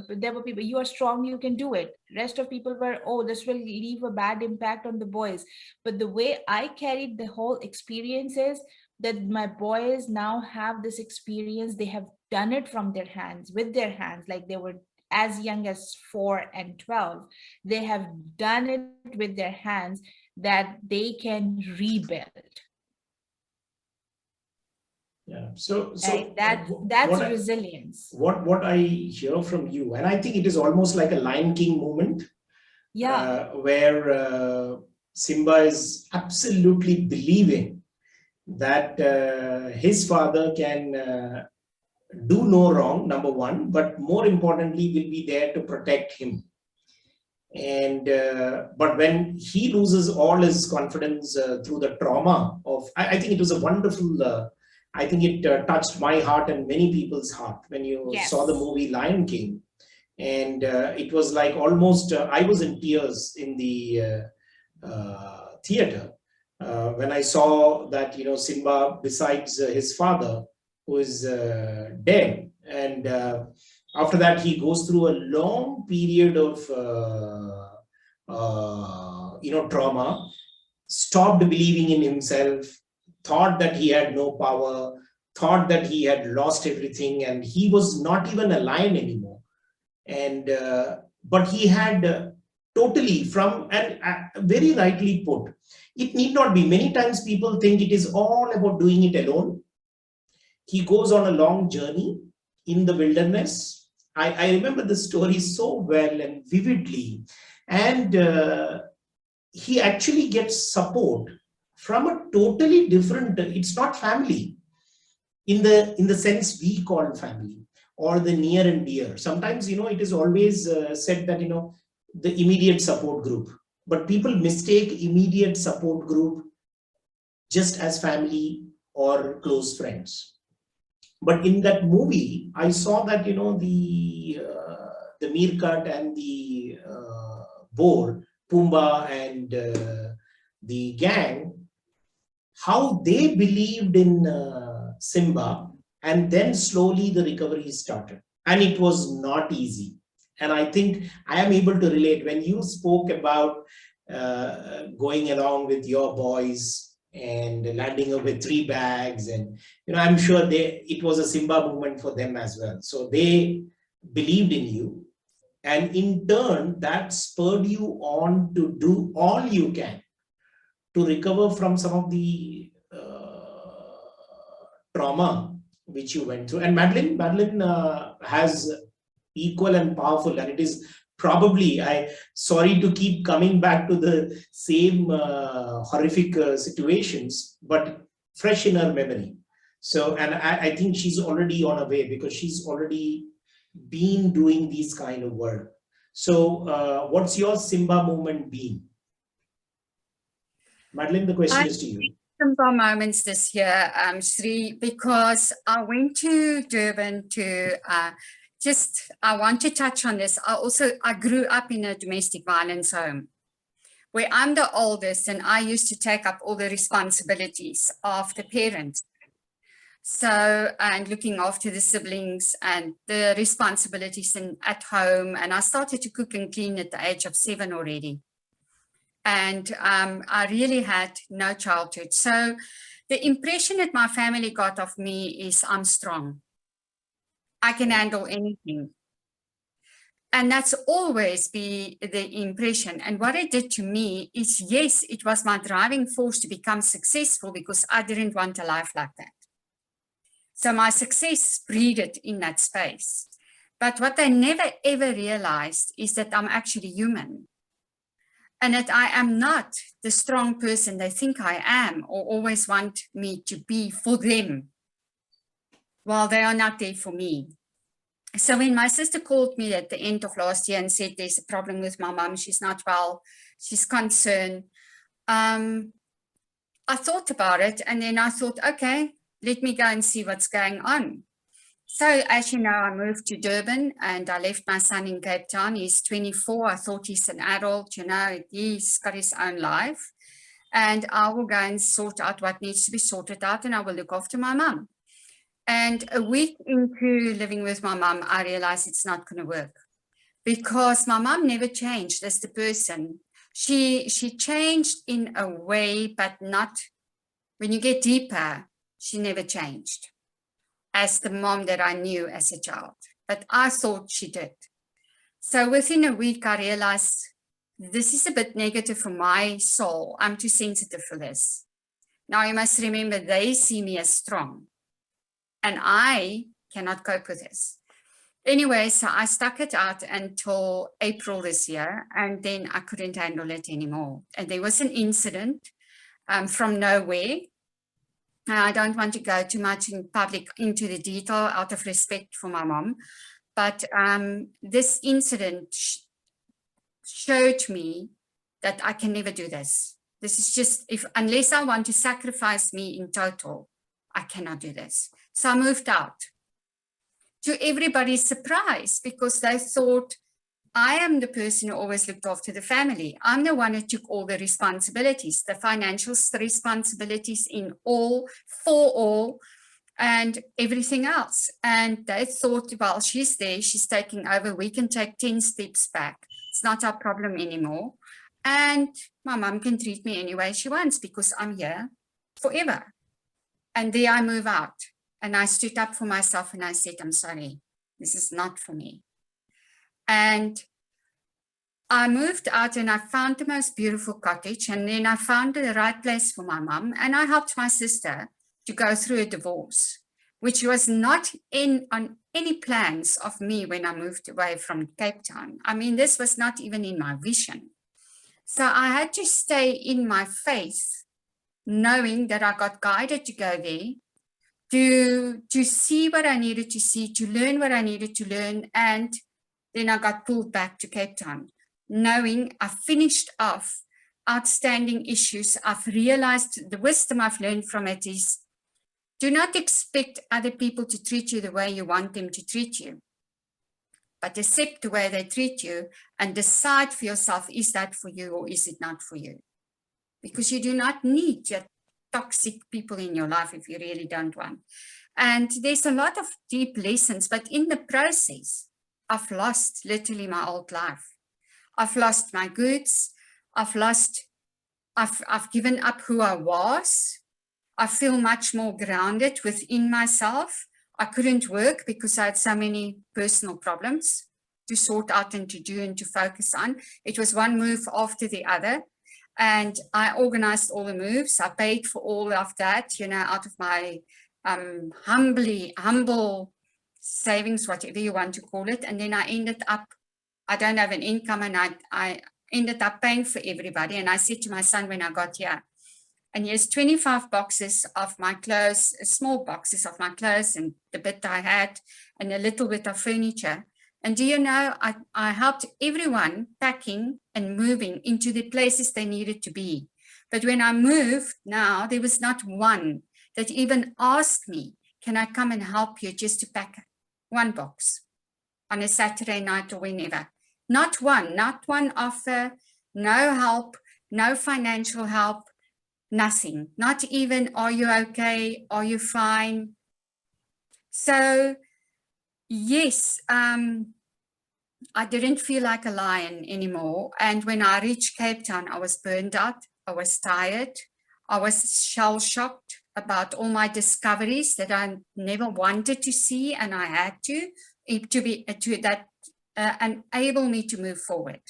there were people, you are strong, you can do it. Rest of people were, oh, this will leave a bad impact on the boys. But the way I carried the whole experience is that my boys now have this experience. They have done it from their hands, with their hands, like they were as young as 4 and 12. They have done it with their hands, that they can rebuild.
Yeah. So
Right? That's resilience.
What I hear from you, and I think it is almost like a Lion King moment, where Simba is absolutely believing that his father can do no wrong, number one, but more importantly, will be there to protect him. And but when he loses all his confidence through the trauma of, I think it was a wonderful, I think it touched my heart and many people's heart when you saw the movie Lion King. And it was like almost, I was in tears in the theater when I saw that, Simba, besides his father, who is dead, and after that he goes through a long period of trauma, stopped believing in himself, thought that he had no power, thought that he had lost everything, and he was not even a lion anymore. And but he had totally, from, and very rightly put, it need not be. Many times people think it is all about doing it alone. He goes on a long journey in the wilderness. I remember the story so well and vividly. And he actually gets support from a totally different, it's not family in the sense we call family, or the near and dear. Sometimes, it is always said that, the immediate support group, but people mistake immediate support group just as family or close friends. But in that movie, I saw that, the meerkat and the boar, Pumbaa and the gang, how they believed in Simba, and then slowly the recovery started. And it was not easy. And I think I am able to relate when you spoke about going along with your boys and landing up with 3 bags, and I'm sure it was a Simba moment for them as well. So they believed in you, and in turn that spurred you on to do all you can to recover from some of the trauma which you went through. And Madeline has equal and powerful, and it is probably, sorry to keep coming back to the same horrific situations, but fresh in her memory. So, and I think she's already on her way, because she's already been doing these kind of work. So what's your Simba moment been? Madeline, the question is to you.
Simba moments this year, Sree, because I went to Durban to I want to touch on this. I grew up in a domestic violence home where I'm the oldest and I used to take up all the responsibilities of the parents. So, and looking after the siblings and the responsibilities at home. And I started to cook and clean at the age of 7 already. And I really had no childhood. So the impression that my family got of me is I'm strong. I can handle anything. And that's always be the impression. And what it did to me is, yes, it was my driving force to become successful because I didn't want a life like that. So my success breeded in that space. But what they never ever realized is that I'm actually human. And that I am not the strong person they think I am or always want me to be for them while they are not there for me. So when my sister called me at the end of last year and said there's a problem with my mom, she's not well, she's concerned, I thought about it and then I thought, okay, let me go and see what's going on. So as you know, I moved to Durban and I left my son in Cape Town. He's 24. I thought he's an adult, you know, he's got his own life. And I will go and sort out what needs to be sorted out and I will look after my mom. And a week into living with my mom, I realized it's not going to work because my mom never changed as the person. She changed in a way, but not, when you get deeper, she never changed as the mom that I knew as a child, but I thought she did. So within a week, I realized this is a bit negative for my soul. I'm too sensitive for this. Now you must remember, they see me as strong and I cannot cope with this. Anyway, so I stuck it out until April this year, and then I couldn't handle it anymore. And there was an incident from nowhere. I don't want to go too much in public into the detail out of respect for my mom, but this incident showed me that I can never do this. This is just, unless I want to sacrifice me in total, I cannot do this. So I moved out. To everybody's surprise, because they thought I am the person who always looked after the family. I'm the one who took all the responsibilities, the financial responsibilities for all, and everything else. And they thought, well, she's there, she's taking over, we can take 10 steps back. It's not our problem anymore. And my mom can treat me any way she wants because I'm here forever. And there I move out. And I stood up for myself and I said, I'm sorry, this is not for me. And I moved out and I found the most beautiful cottage, and then I found the right place for my mom, and I helped my sister to go through a divorce, which was not on any plans of me when I moved away from Cape Town. I mean, this was not even in my vision. So I had to stay in my faith, knowing that I got guided to go there, to see what I needed to see, to learn what I needed to learn. And then I got pulled back to Cape Town, knowing I finished off outstanding issues. I've realized the wisdom I've learned from it is, do not expect other people to treat you the way you want them to treat you, but accept the way they treat you and decide for yourself, is that for you or is it not for you? Because you do not need your toxic people in your life if you really don't want. And there's a lot of deep lessons, but in the process, I've lost literally my old life. I've lost my goods. I've given up who I was. I feel much more grounded within myself. I couldn't work because I had so many personal problems to sort out and to do and to focus on. It was one move after the other. And I organized all the moves. I paid for all of that, you know, out of my humble savings, whatever you want to call it. And then I ended up, I don't have an income, and I ended up paying for everybody. And I said to my son when I got here, and here's 25 boxes of my clothes, small boxes of my clothes and the bit I had and a little bit of furniture. And do you know, I helped everyone packing and moving into the places they needed to be. But when I moved now, there was not one that even asked me, can I come and help you just to pack one box? on a Saturday night or whenever. Not one offer, no help, no financial help, nothing. Not even, are you okay? Are you fine? So yes, I didn't feel like a lion anymore. And when I reached Cape Town, I was burned out. I was tired. I was shell-shocked about all my discoveries that I never wanted to see, and I had to enable me to move forward.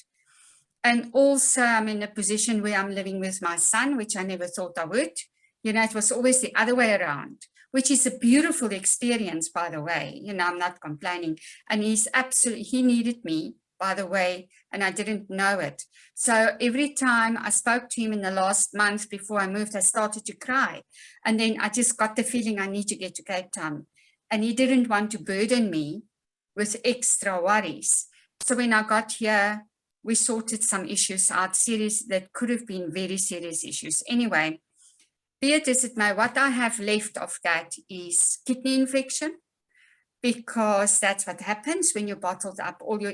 And also I'm in a position where I'm living with my son, which I never thought I would. You know, it was always the other way around, which is a beautiful experience, by the way. You know, I'm not complaining. And he needed me, by the way, and I didn't know it. So every time I spoke to him in the last month before I moved, I started to cry. And then I just got the feeling I need to get to Cape Town. And he didn't want to burden me with extra worries. So when I got here, we sorted some issues out, serious, that could have been very serious issues. Anyway, be it as it may, what I have left of that is kidney infection, because that's what happens when you bottled up all your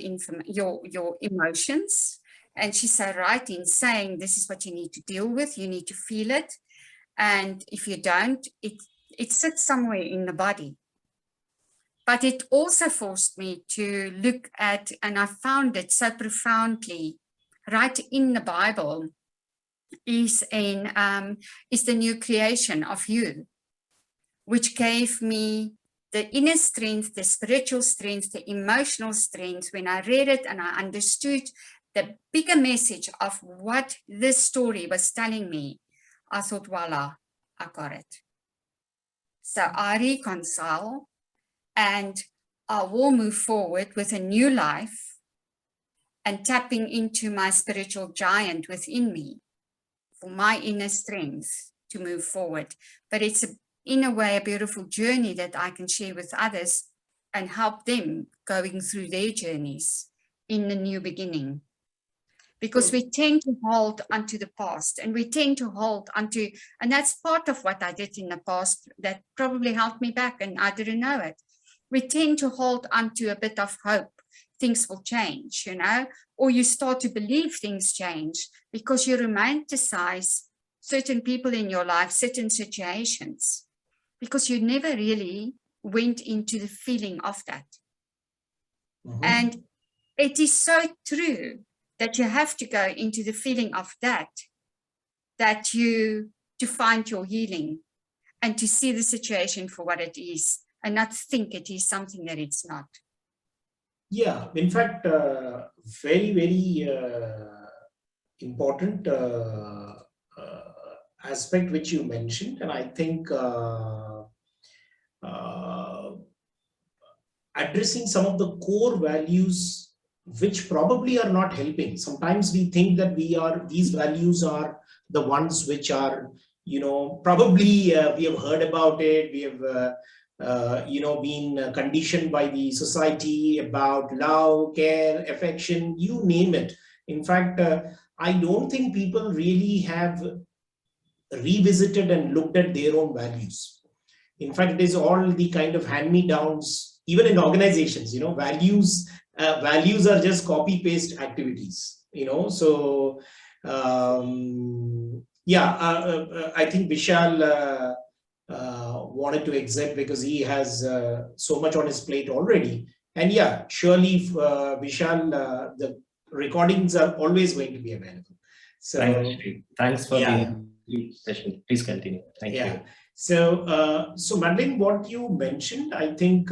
emotions. And she's so right in saying this is what you need to deal with. You need to feel it. And if you don't, it sits somewhere in the body. But it also forced me to look at, and I found it so profoundly, right in the Bible, is the new creation of you, which gave me the inner strength, the spiritual strength, the emotional strength. When I read it and I understood the bigger message of what this story was telling me, I thought, voila, I got it. So I reconcile, and I will move forward with a new life and tapping into my spiritual giant within me for my inner strength to move forward. But it's, in a way, a beautiful journey that I can share with others and help them going through their journeys in the new beginning. Because we tend to hold onto the past, and we tend to hold onto, and that's part of what I did in the past that probably held me back, and I didn't know it. We tend to hold onto a bit of hope things will change, you know, or you start to believe things change because you romanticize certain people in your life, certain situations, because you never really went into the feeling of that. And it is so true that you have to go into the feeling of that to find your healing and to see the situation for what it is, and not think it is something that it's not.
Yeah, in fact, very, very important aspect which you mentioned. And I think addressing some of the core values which probably are not helping. Sometimes we think that these values are the ones which are, you know, probably we have heard about it. We have, you know, been conditioned by the society about love, care, affection, you name it. In fact, I don't think people really have revisited and looked at their own values. In fact, it is all the kind of hand-me-downs, even in organizations, you know, values are just copy-paste activities, you know. So, I think Vishal wanted to exit because he has so much on his plate already. And yeah, surely, Vishal, the recordings are always going to be available. So
thanks for the session. Please continue. Thank you.
So, Madeline, what you mentioned, I think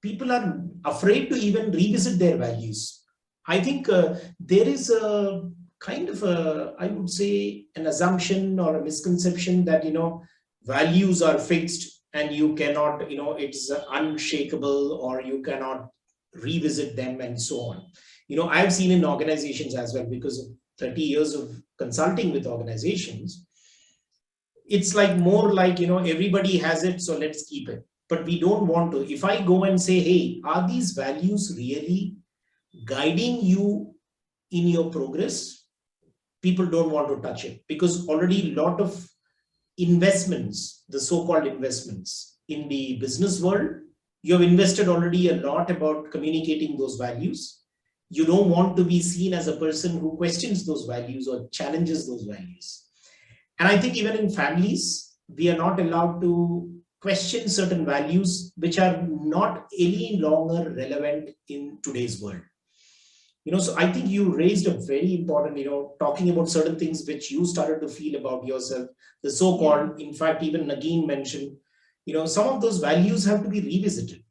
people are afraid to even revisit their values. I think there is a kind of I would say, an assumption or a misconception that, you know, values are fixed and you cannot, you know, it's unshakable, or you cannot revisit them and so on. You know, I've seen in organizations as well, because of 30 years of consulting with organizations, it's like more like, you know, everybody has it, so let's keep it. But we don't want to. If I go and say, hey, are these values really guiding you in your progress? People don't want to touch it, because already a lot of investments, the so-called investments in the business world, You have invested already a lot about communicating those values. You don't want to be seen as a person who questions those values or challenges those values. And I think even in families, we are not allowed to question certain values which are not any longer relevant in today's world. So I think you raised a very important, talking about certain things which you started to feel about yourself, the so-called, in fact, even Nagin mentioned, some of those values have to be revisited.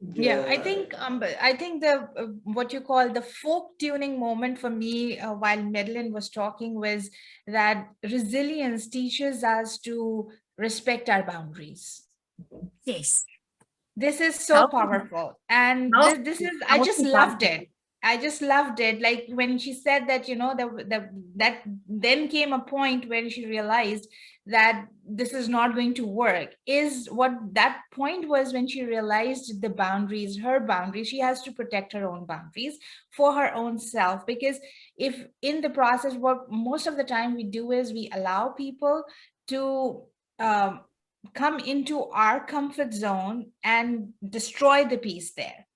Yeah, I think the what you call the folk tuning moment for me while Madeline was talking was that resilience teaches us to respect our boundaries.
Yes.
This is so
Healthy,
powerful, and
healthy,
this is I just
healthy
loved
boundaries.
it. I just loved it. Like when she said that, that then came a point where she realized that this is not going to work. Is what that point was when she realized the boundaries, her boundaries. She has to protect her own boundaries for her own self. Because if in the process, what most of the time we do is we allow people to um, come into our comfort zone and destroy the peace there,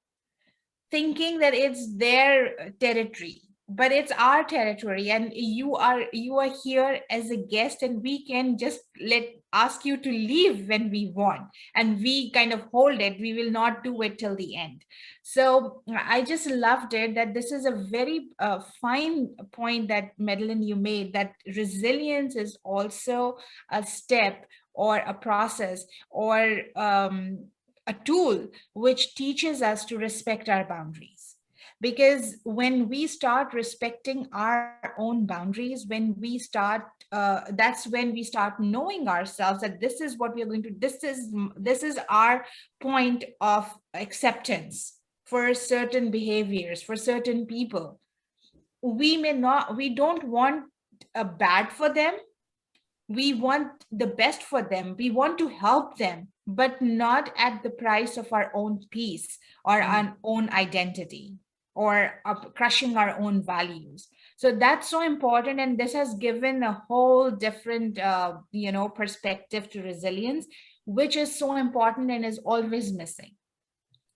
thinking that it's their territory, but it's our territory, and you are here as a guest, and we can just ask you to leave when we want, and we kind of hold it. We will not do it till the end. So I just loved it, that this is a very fine point that Madeline you made, that resilience is also a step or a process or a tool which teaches us to respect our boundaries. Because when we start respecting our own boundaries, when we start that's when we start knowing ourselves, that this is what we are going to, this is our point of acceptance for certain behaviors, for certain people. We don't want a bad for them, we want the best for them, we want to help them, but not at the price of our own peace or our own identity, or crushing our own values. So that's so important, and this has given a whole different perspective to resilience, which is so important and is always missing.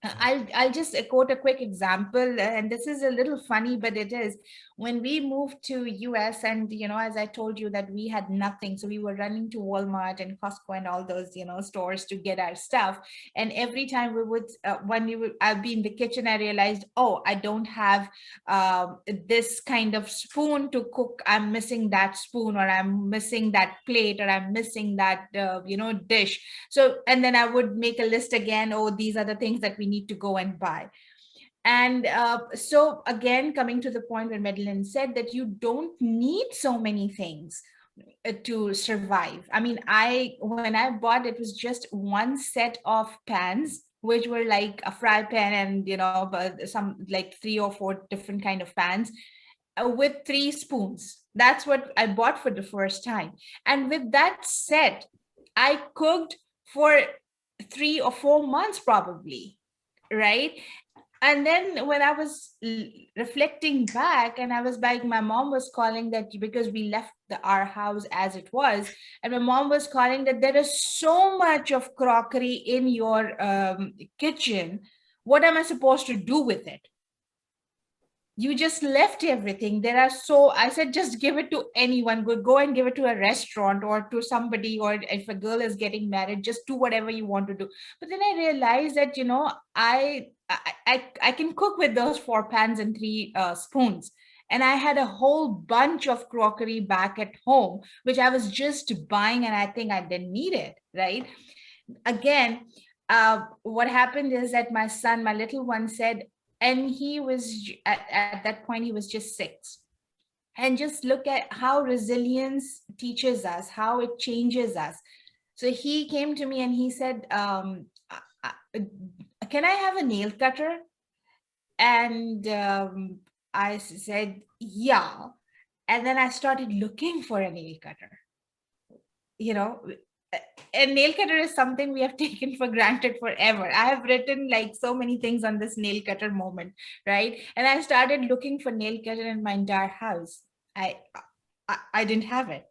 I'll just quote a quick example, and this is a little funny, but it is. When we moved to US, and as I told you that we had nothing, so we were running to Walmart and Costco and all those stores to get our stuff. And every time we would, I'd be in the kitchen, I realized, oh, I don't have this kind of spoon to cook. I'm missing that spoon, or I'm missing that plate, or I'm missing that dish. So, and then I would make a list again. Oh, these are the things that we need to go and buy. And so again, coming to the point where Madeline said that you don't need so many things to survive. I mean, when I bought, it was just one set of pans, which were like a fry pan and some like 3 or 4 different kind of pans with 3 spoons. That's what I bought for the first time. And with that set, I cooked for 3 or 4 months probably, right? And then when I was reflecting back, and I was like, my mom was calling that, because we left our house as it was, and my mom was calling that there is so much of crockery in your kitchen. What am I supposed to do with it? You just left everything. I said, just give it to anyone. Go and give it to a restaurant or to somebody, or if a girl is getting married, just do whatever you want to do. But then I realized that, I can cook with those 4 pans and 3 spoons. And I had a whole bunch of crockery back at home, which I was just buying, and I think I didn't need it, right? Again, what happened is that my little one said, and he was at that point, he was just 6. And just look at how resilience teaches us, how it changes us. So he came to me and he said, can I have a nail cutter? And I said, yeah. And then I started looking for a nail cutter. A nail cutter is something we have taken for granted forever. I have written like so many things on this nail cutter moment, right? And I started looking for nail cutter in my entire house. I didn't have it.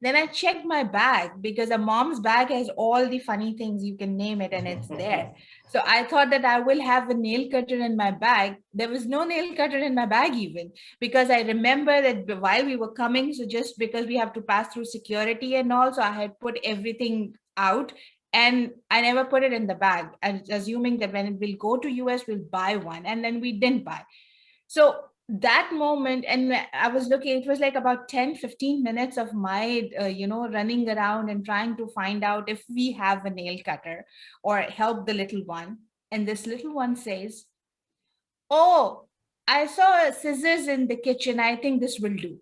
Then I checked my bag because a mom's bag has all the funny things, you can name it, and it's there. So I thought that I will have a nail cutter in my bag. There was no nail cutter in my bag even, because I remember that while we were coming, so just because we have to pass through security and all, so I had put everything out and I never put it in the bag. I was assuming that when we'll go to US, we'll buy one, and then we didn't buy. So that moment, and I was looking, it was like about 10-15 minutes of my running around and trying to find out if we have a nail cutter or help the little one. And this little one says, oh, I saw scissors in the kitchen, I think this will do.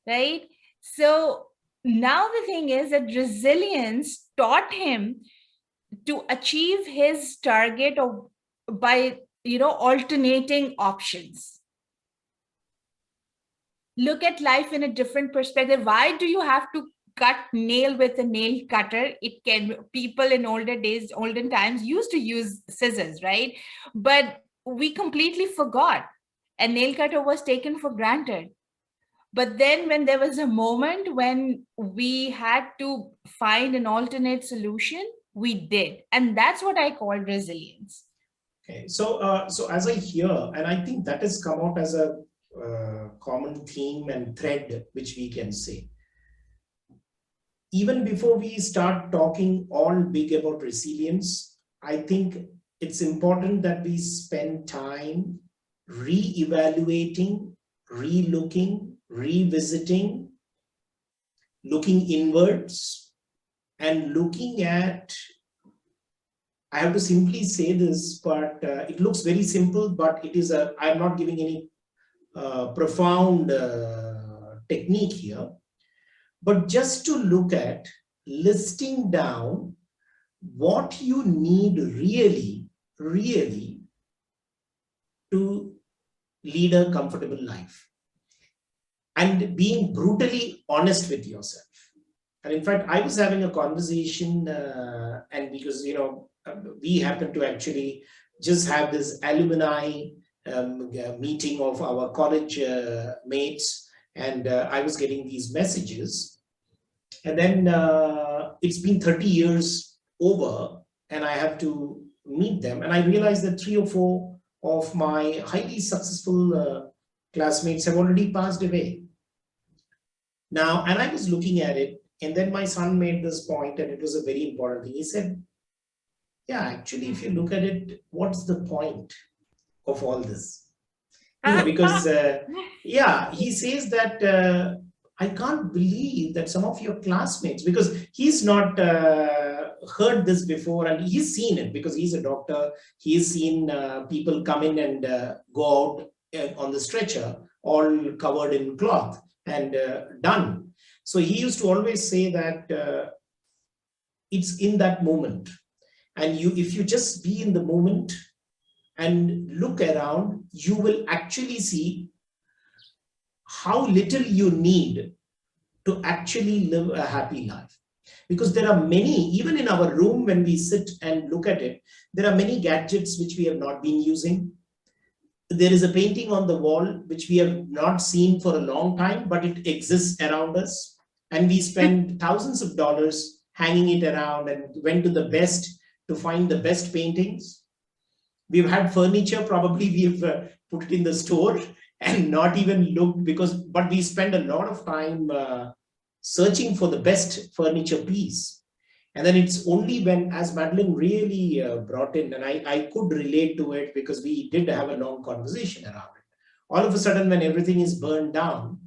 Right? So now the thing is that resilience taught him to achieve his target of by alternating options. Look at life in a different perspective. Why do you have to cut nail with a nail cutter? People in olden times used to use scissors, right? But we completely forgot. A nail cutter was taken for granted. But then when there was a moment when we had to find an alternate solution, we did. And that's what I call resilience.
Okay, so as I hear, and I think that has come out as a common theme and thread, which we can say. Even before we start talking all big about resilience, I think it's important that we spend time re-evaluating, re-looking, revisiting, looking inwards, and looking at, I have to simply say this, but it looks very simple, but it is I'm not giving any profound technique here, but just to look at listing down what you need really to lead a comfortable life, and being brutally honest with yourself. And in fact, I was having a conversation and because, we happen to actually just have this alumni meeting of our college mates, and I was getting these messages, and then it's been 30 years over and I have to meet them, and I realized that 3 or 4 of my highly successful classmates have already passed away now. And I was looking at it, and then my son made this point, and it was a very important thing. He said, yeah, actually, if you look at it, what's the point of all this? Because, yeah, he says that I can't believe that some of your classmates, because he's not heard this before, and he's seen it because he's a doctor. He's seen people come in and go out on the stretcher, all covered in cloth and done. So he used to always say that it's in that moment. And if you just be in the moment and look around, you will actually see how little you need to actually live a happy life. Because there are many, even in our room, when we sit and look at it, there are many gadgets which we have not been using. There is a painting on the wall which we have not seen for a long time, but it exists around us. And we spend thousands of dollars hanging it around and went to the best to find the best paintings. We've had furniture, probably we've put it in the store and not even looked, but we spend a lot of time searching for the best furniture piece. And then it's only when, as Madeline really brought in, and I could relate to it because we did have a long conversation around it. All of a sudden, when everything is burned down,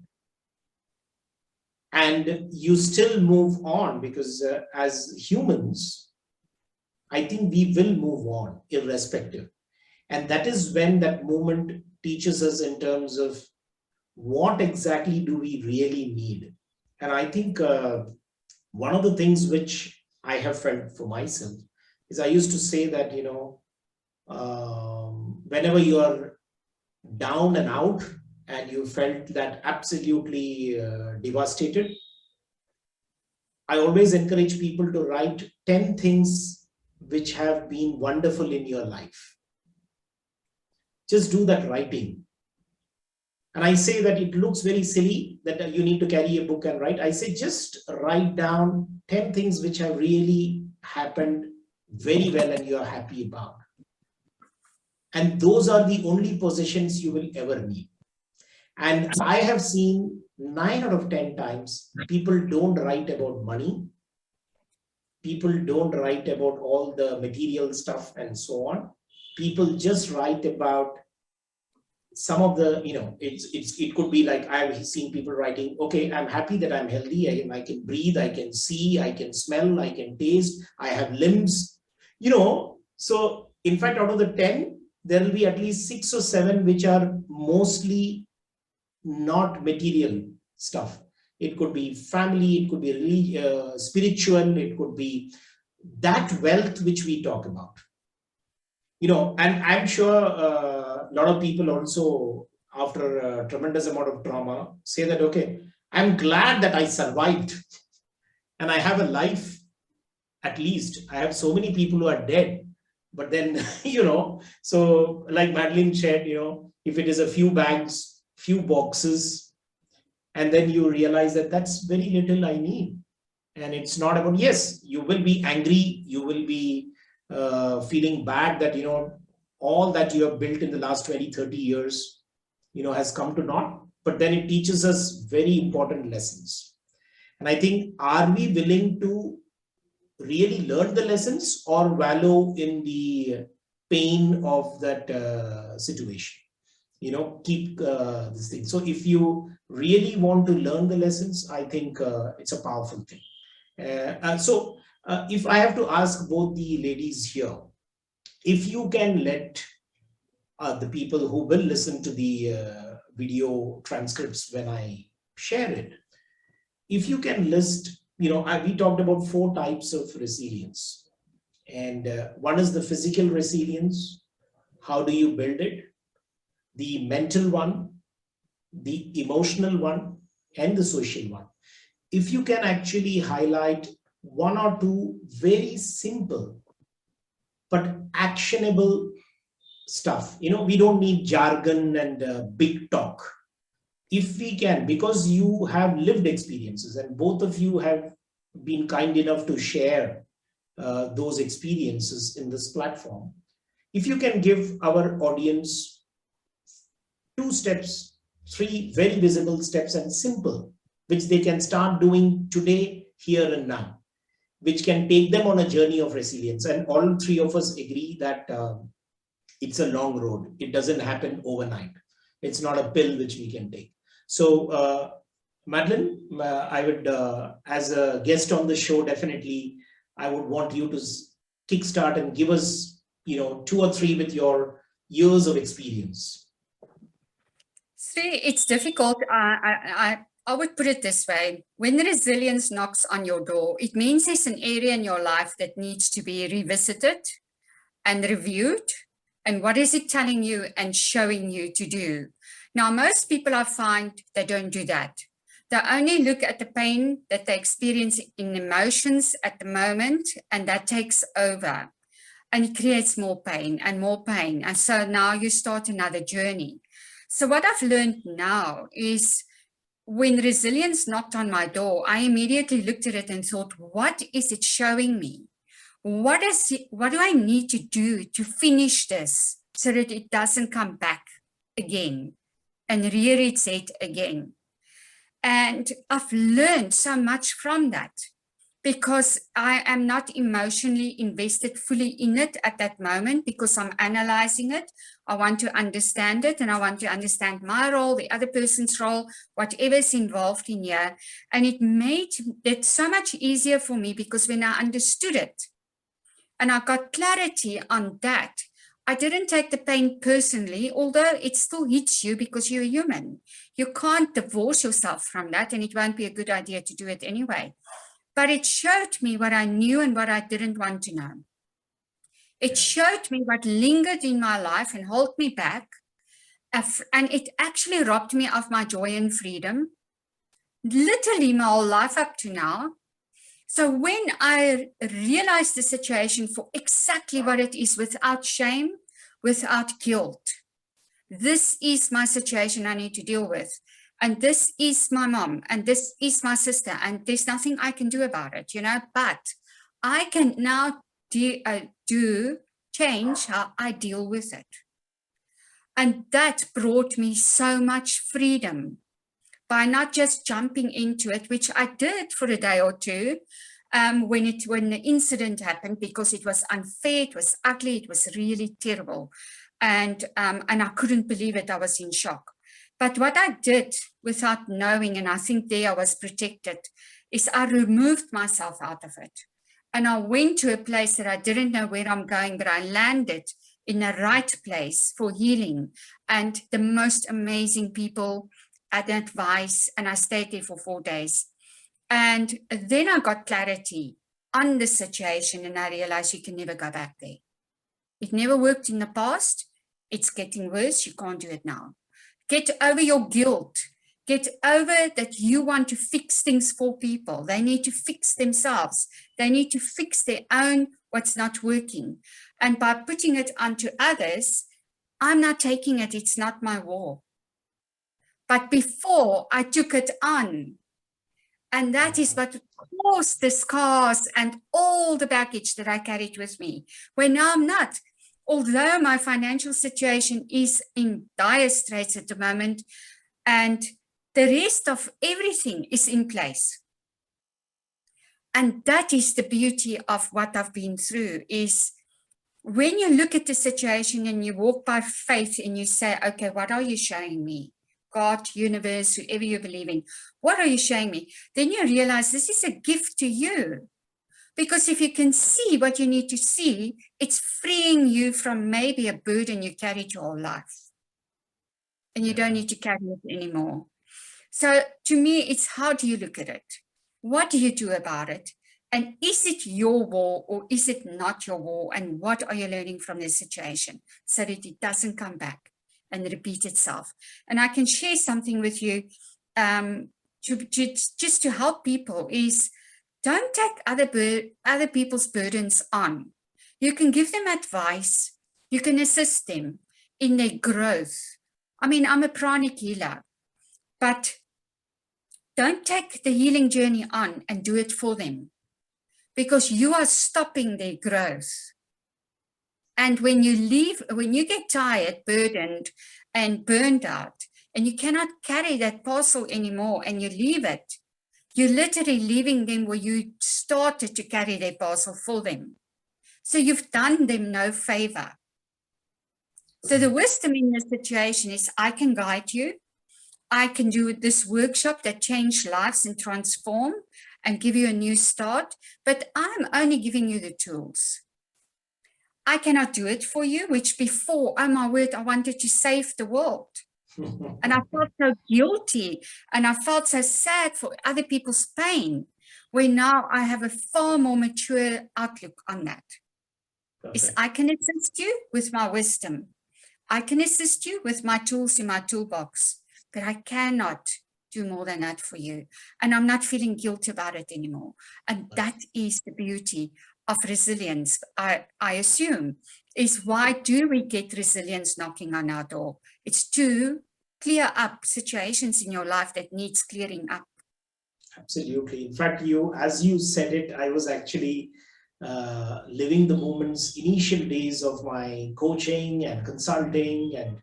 and you still move on, because as humans, I think we will move on irrespective. And that is when that moment teaches us in terms of what exactly do we really need. And I think one of the things which I have felt for myself is I used to say that, whenever you are down and out and you felt that absolutely devastated, I always encourage people to write 10 things which have been wonderful in your life. Just do that writing. And I say that it looks very silly that you need to carry a book and write. I say just write down 10 things which have really happened very well and you are happy about. And those are the only possessions you will ever need. And I have seen 9 out of 10 times, people don't write about money. People don't write about all the material stuff and so on. People just write about some of the, it could be like, I've seen people writing, okay, I'm happy that I'm healthy. I can breathe, I can see, I can smell, I can taste, I have limbs, So in fact, out of the 10, there will be at least 6 or 7, which are mostly not material stuff. It could be family, it could be spiritual, it could be that wealth which we talk about. And I'm sure a lot of people also, after a tremendous amount of trauma, say that, okay, I'm glad that I survived and I have a life. At least I have so many people who are dead, but then, so like Madeline said, if it is a few bags, few boxes, and then you realize that that's very little I need. And it's not about, yes, you will be angry, you will be feeling bad that, all that you have built in the last 20, 30 years, has come to naught. But then it teaches us very important lessons. And I think, are we willing to really learn the lessons or wallow in the pain of that situation? Keep this thing. So if you really want to learn the lessons, I think it's a powerful thing. So if I have to ask both the ladies here, if you can let the people who will listen to the video transcripts when I share it, if you can list, we talked about 4 types of resilience. And one is the physical resilience. How do you build it? The mental one, the emotional one, and the social one. If you can actually highlight 1 or 2 very simple but actionable stuff, we don't need jargon and big talk. If we can, because you have lived experiences and both of you have been kind enough to share those experiences in this platform, if you can give our audience 2 steps, 3 very visible steps and simple, which they can start doing today, here and now, which can take them on a journey of resilience. And all 3 of us agree that it's a long road. It doesn't happen overnight. It's not a pill which we can take. So Madeline, I would, as a guest on the show, definitely, I would want you to kickstart and give us, 2 or 3 with your years of experience.
Sree, it's difficult. I would put it this way. When resilience knocks on your door, it means there's an area in your life that needs to be revisited and reviewed. And what is it telling you and showing you to do? Now, most people I find, they don't do that. They only look at the pain that they experience in emotions at the moment, and that takes over. And it creates more pain and more pain. And so now you start another journey. So what I've learned now is when resilience knocked on my door, I immediately looked at it and thought, what is it showing me? What do I need to do to finish this so that it doesn't come back again and rear its head again? And I've learned so much from that because I am not emotionally invested fully in it at that moment because I'm analyzing it. I want to understand it and I want to understand my role, the other person's role, whatever's involved in here. And it made it so much easier for me because when I understood it and I got clarity on that, I didn't take the pain personally, although it still hits you because you're human. You can't divorce yourself from that, and it won't be a good idea to do it anyway. But it showed me what I knew and what I didn't want to know. It showed me what lingered in my life and held me back. And it actually robbed me of my joy and freedom, literally my whole life up to now. So when I realized the situation for exactly what it is, without shame, without guilt, this is my situation I need to deal with. And this is my mom, and this is my sister, and there's nothing I can do about it, you know, but I can now change how I deal with it. And that brought me so much freedom by not just jumping into it, which I did for a day or two when the incident happened, because it was unfair, it was ugly, it was really terrible. And I couldn't believe it, I was in shock. But what I did without knowing, and I think there I was protected, is I removed myself out of it. And I went to a place that I didn't know where I'm going, but I landed in the right place for healing. And the most amazing people had advice, and I stayed there for 4 days. And then I got clarity on the situation, and I realized you can never go back there. It never worked in the past. It's getting worse. You can't do it now. Get over your guilt. Get over that you want to fix things for people. They need to fix themselves. They need to fix their own what's not working. And by putting it onto others, I'm not taking it. It's not my war. But before, I took it on. And that is what caused the scars and all the baggage that I carried with me. When now I'm not. Although my financial situation is in dire straits at the moment, and the rest of everything is in place. And that is the beauty of what I've been through, is when you look at the situation and you walk by faith and you say, okay, what are you showing me? God, universe, whoever you believe in, what are you showing me? Then you realize this is a gift to you. Because if you can see what you need to see, it's freeing you from maybe a burden you carried your whole life. And you don't need to carry it anymore. So to me, it's how do you look at it? What do you do about it? And is it your war or is it not your war? And what are you learning from this situation so that it doesn't come back and repeat itself? And I can share something with you just to help people is, don't take other people's burdens on. You can give them advice. You can assist them in their growth. I mean, I'm a pranic healer, but don't take the healing journey on and do it for them, because you are stopping their growth. And when you get tired, burdened, and burned out, and you cannot carry that parcel anymore and you leave it, you're literally leaving them where you started to carry their parcel for them. So you've done them no favor. So the wisdom in this situation is I can guide you. I can do this workshop that change lives and transform and give you a new start, but I'm only giving you the tools. I cannot do it for you, which before, oh my word, I wanted to save the world. And I felt so guilty and I felt so sad for other people's pain, where now I have a far more mature outlook on that. Is I can assist you with my wisdom. I can assist you with my tools in my toolbox, but I cannot do more than that for you. And I'm not feeling guilty about it anymore. And that is the beauty of resilience, I assume, is why do we get resilience knocking on our door? It's to clear up situations in your life that needs clearing up.
Absolutely. In fact, as you said it, I was actually living the moments, initial days of my coaching and consulting, and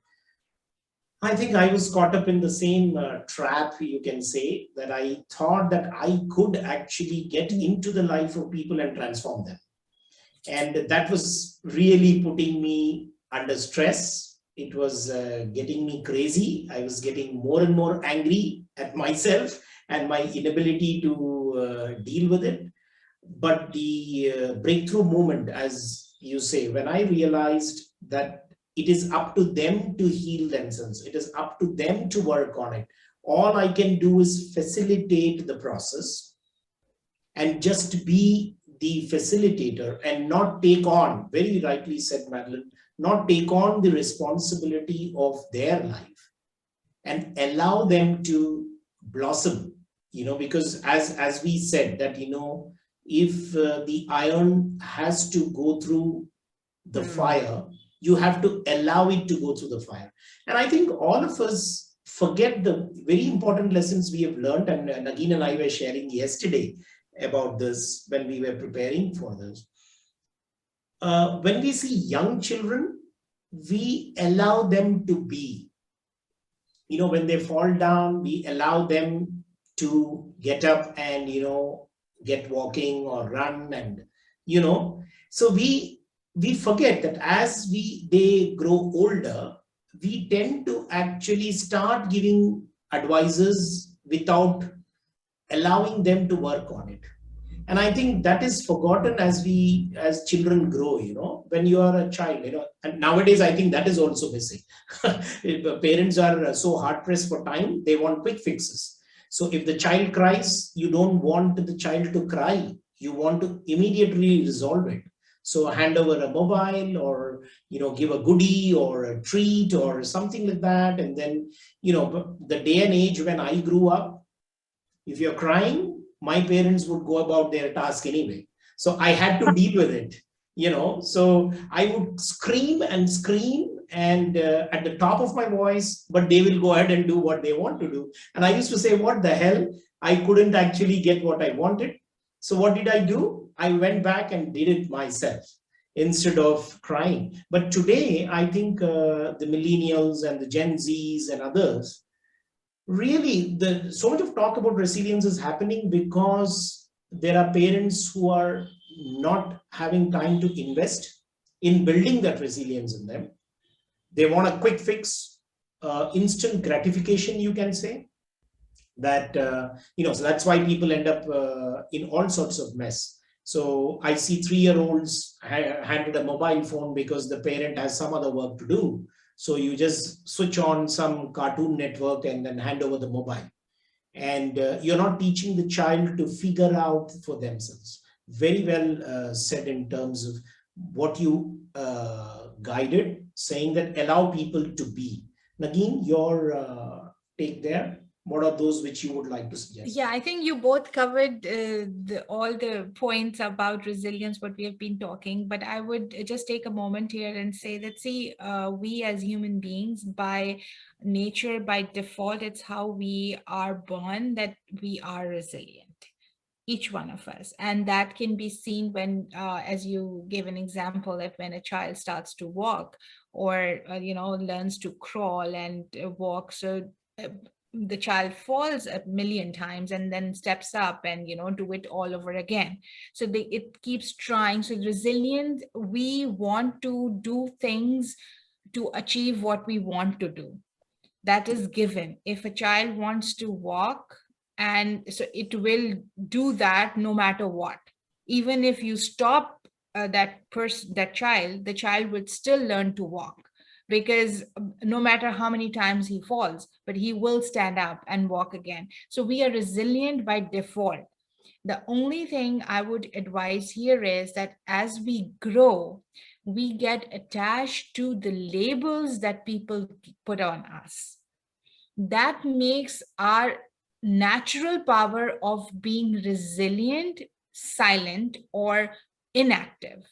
I think I was caught up in the same trap, you can say, that I thought that I could actually get into the life of people and transform them. And that was really putting me under stress. It was getting me crazy. I was getting more and more angry at myself and my inability to deal with it. But the breakthrough moment, as you say, when I realized that it is up to them to heal themselves, it is up to them to work on it. All I can do is facilitate the process and just be the facilitator and not take on, very rightly said Madeline, not take on the responsibility of their life and allow them to blossom, because as we said that, if the iron has to go through the fire, You have to allow it to go through the fire. And I think all of us forget the very important lessons we have learned. And Nagin and I were sharing yesterday about this when we were preparing for this. When we see young children, we allow them to be. When they fall down, we allow them to get up and, get walking or run. And, so we forget that as they grow older, we tend to actually start giving advices without allowing them to work on it. And I think that is forgotten as children grow, when you are a child, and nowadays I think that is also missing. Parents are so hard pressed for time, they want quick fixes. So if the child cries, you don't want the child to cry, you want to immediately resolve it. So hand over a mobile, or, give a goodie or a treat or something like that. And then, the day and age when I grew up, if you're crying, my parents would go about their task anyway. So I had to deal with it, so I would scream and at the top of my voice, but they will go ahead and do what they want to do. And I used to say, what the hell? I couldn't actually get what I wanted. So what did I do? I went back and did it myself instead of crying. But today, I think the millennials and the Gen Zs and others, really, so much of talk about resilience is happening because there are parents who are not having time to invest in building that resilience in them. They want a quick fix, instant gratification, you can say. That, so that's why people end up in all sorts of mess. So I see 3-year-olds handed a mobile phone because the parent has some other work to do. So you just switch on some Cartoon Network and then hand over the mobile. And you're not teaching the child to figure out for themselves. Very well said in terms of what you guided, saying that allow people to be. Nagin, your take there? What are those which you would like to suggest?
Yeah, I think you both covered all the points about resilience, what we have been talking, but I would just take a moment here and say that, see, we as human beings, by nature, by default, it's how we are born, that we are resilient, each one of us. And that can be seen when, as you gave an example, that when a child starts to walk or, learns to crawl and walk. So the child falls a million times and then steps up and do it all over again. So it keeps trying. So resilient, we want to do things to achieve what we want to do. That is given. If a child wants to walk, and so it will do that no matter what. Even if you stop the child would still learn to walk, because no matter how many times he falls, but he will stand up and walk again. So we are resilient by default. The only thing I would advise here is that as we grow, we get attached to the labels that people put on us. That makes our natural power of being resilient silent or inactive,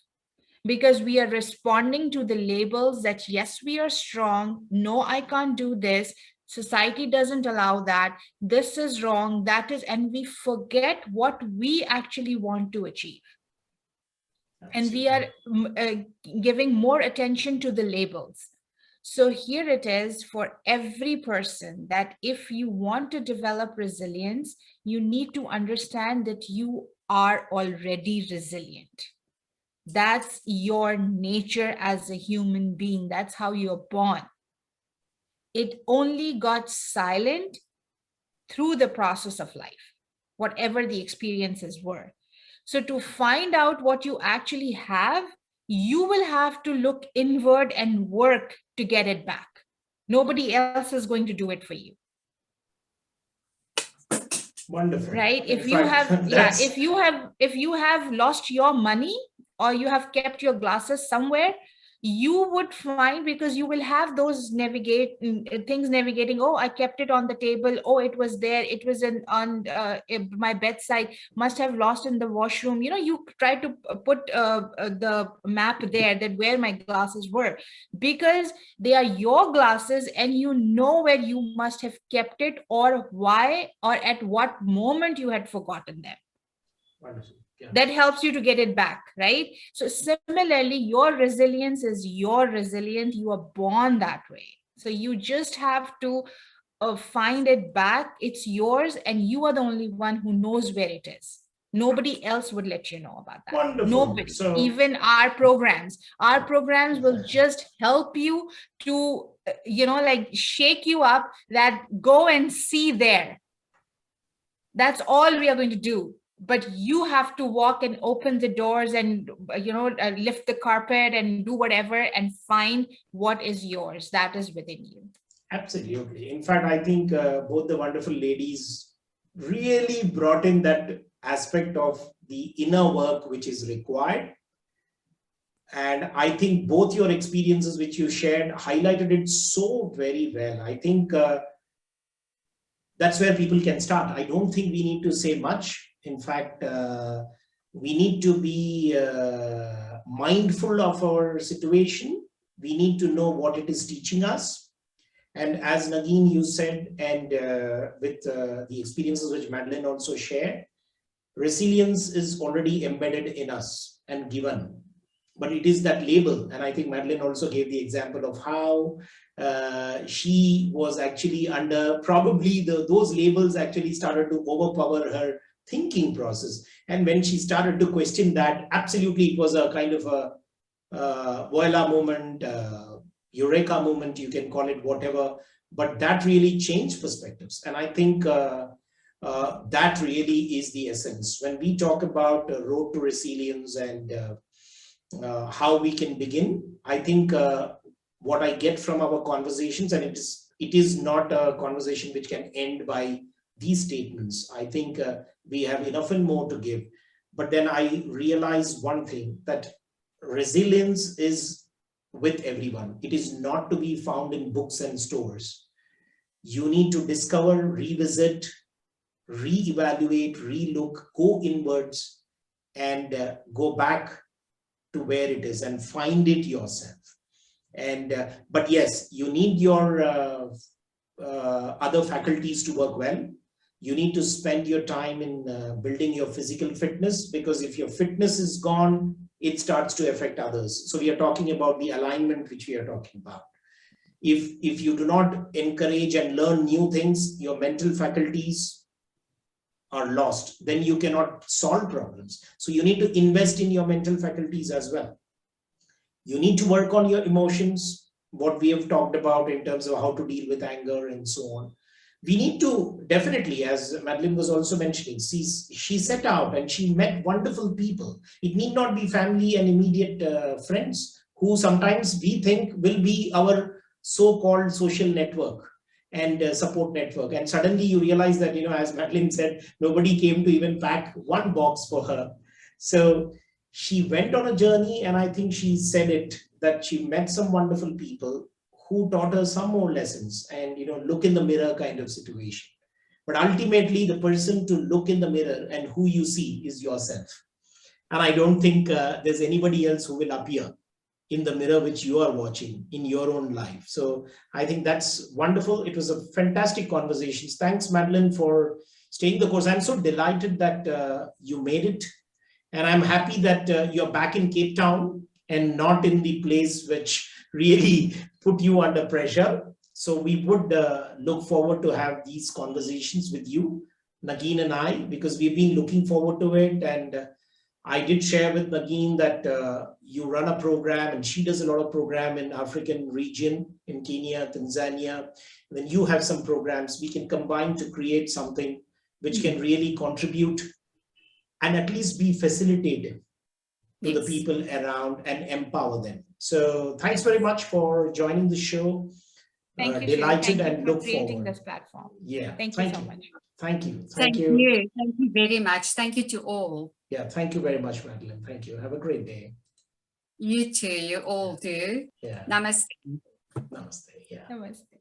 because we are responding to the labels that, yes, we are strong, no, I can't do this, society doesn't allow that, this is wrong, that is, and we forget what we actually want to achieve. And we are giving more attention to the labels. So here it is for every person, that if you want to develop resilience, you need to understand that you are already resilient. That's your nature as a human being. That's how you're born. It only got silent through the process of life, whatever the experiences were. So to find out what you actually have, you will have to look inward and work to get it back. Nobody else is going to do it for you.
Wonderful.
Right? If you have lost your money, or you have kept your glasses somewhere, you would find, because you will have those things navigating, oh, I kept it on the table, oh, it was there, it was in my bedside, must have lost in the washroom. You try to put the map there, that where my glasses were, because they are your glasses, and you know where you must have kept it, or why, or at what moment you had forgotten them.
Wonderful. Yeah.
That helps you to get it back, right? So similarly, your resilience is your resilient. You are born that way. So you just have to find it back. It's yours, and you are the only one who knows where it is. Nobody else would let you know about that.
Wonderful.
Nobody.
So,
even our programs will just help you to, like shake you up, that go and see there. That's all we are going to do. But you have to walk and open the doors and, lift the carpet and do whatever and find what is yours, that is within you.
Absolutely. In fact, I think both the wonderful ladies really brought in that aspect of the inner work which is required. And I think both your experiences which you shared highlighted it so very well. I think that's where people can start. I don't think we need to say much. In fact, we need to be mindful of our situation. We need to know what it is teaching us. And as Nagin, you said, and with the experiences which Madeline also shared, resilience is already embedded in us and given. But it is that label. And I think Madeline also gave the example of how she was actually under, probably those labels actually started to overpower her thinking process. And when she started to question that, absolutely it was a kind of a voila moment, eureka moment, you can call it whatever, but that really changed perspectives. And I think that really is the essence. When we talk about road to resilience and how we can begin, I think what I get from our conversations, and it is not a conversation which can end by these statements. I think we have enough and more to give. But then I realized one thing, that resilience is with everyone. It is not to be found in books and stores. You need to discover, revisit, reevaluate, relook, go inwards, and go back to where it is and find it yourself. And but yes, you need your other faculties to work well. You need to spend your time in building your physical fitness, because if your fitness is gone, it starts to affect others. So we are talking about the alignment which we are talking about. If you do not encourage and learn new things, your mental faculties are lost. Then you cannot solve problems. So you need to invest in your mental faculties as well. You need to work on your emotions, what we have talked about in terms of how to deal with anger and so on. We need to definitely, as Madeline was also mentioning, she set out and she met wonderful people. It need not be family and immediate friends who sometimes we think will be our so-called social network and support network. And suddenly you realize that, as Madeline said, nobody came to even pack one box for her. So she went on a journey, and I think she said it, that she met some wonderful people who taught her some more lessons and, look in the mirror kind of situation. But ultimately, the person to look in the mirror and who you see is yourself. And I don't think there's anybody else who will appear in the mirror which you are watching in your own life. So I think that's wonderful. It was a fantastic conversation. Thanks, Madeline, for staying the course. I'm so delighted that you made it. And I'm happy that you're back in Cape Town and not in the place which really put you under pressure. So we would look forward to have these conversations with you, Nagin and I, because we've been looking forward to it. And I did share with Nagin that you run a program, and she does a lot of program in African region, in Kenya, Tanzania. And then you have some programs. We can combine to create something which can really contribute and at least be facilitative to the people around and empower them. So thanks very much for joining the show.
Thank you.
Delighted
Thank
and
you for
look
creating
forward.
this platform.
Yeah.
Thank you so much.
Thank you.
Thank you. Thank you very much. Thank you to all.
Yeah. Thank you very much, Madeline. Thank you. Have a great day.
You too. You all do.
Yeah.
Namaste.
Namaste. Yeah.
Namaste.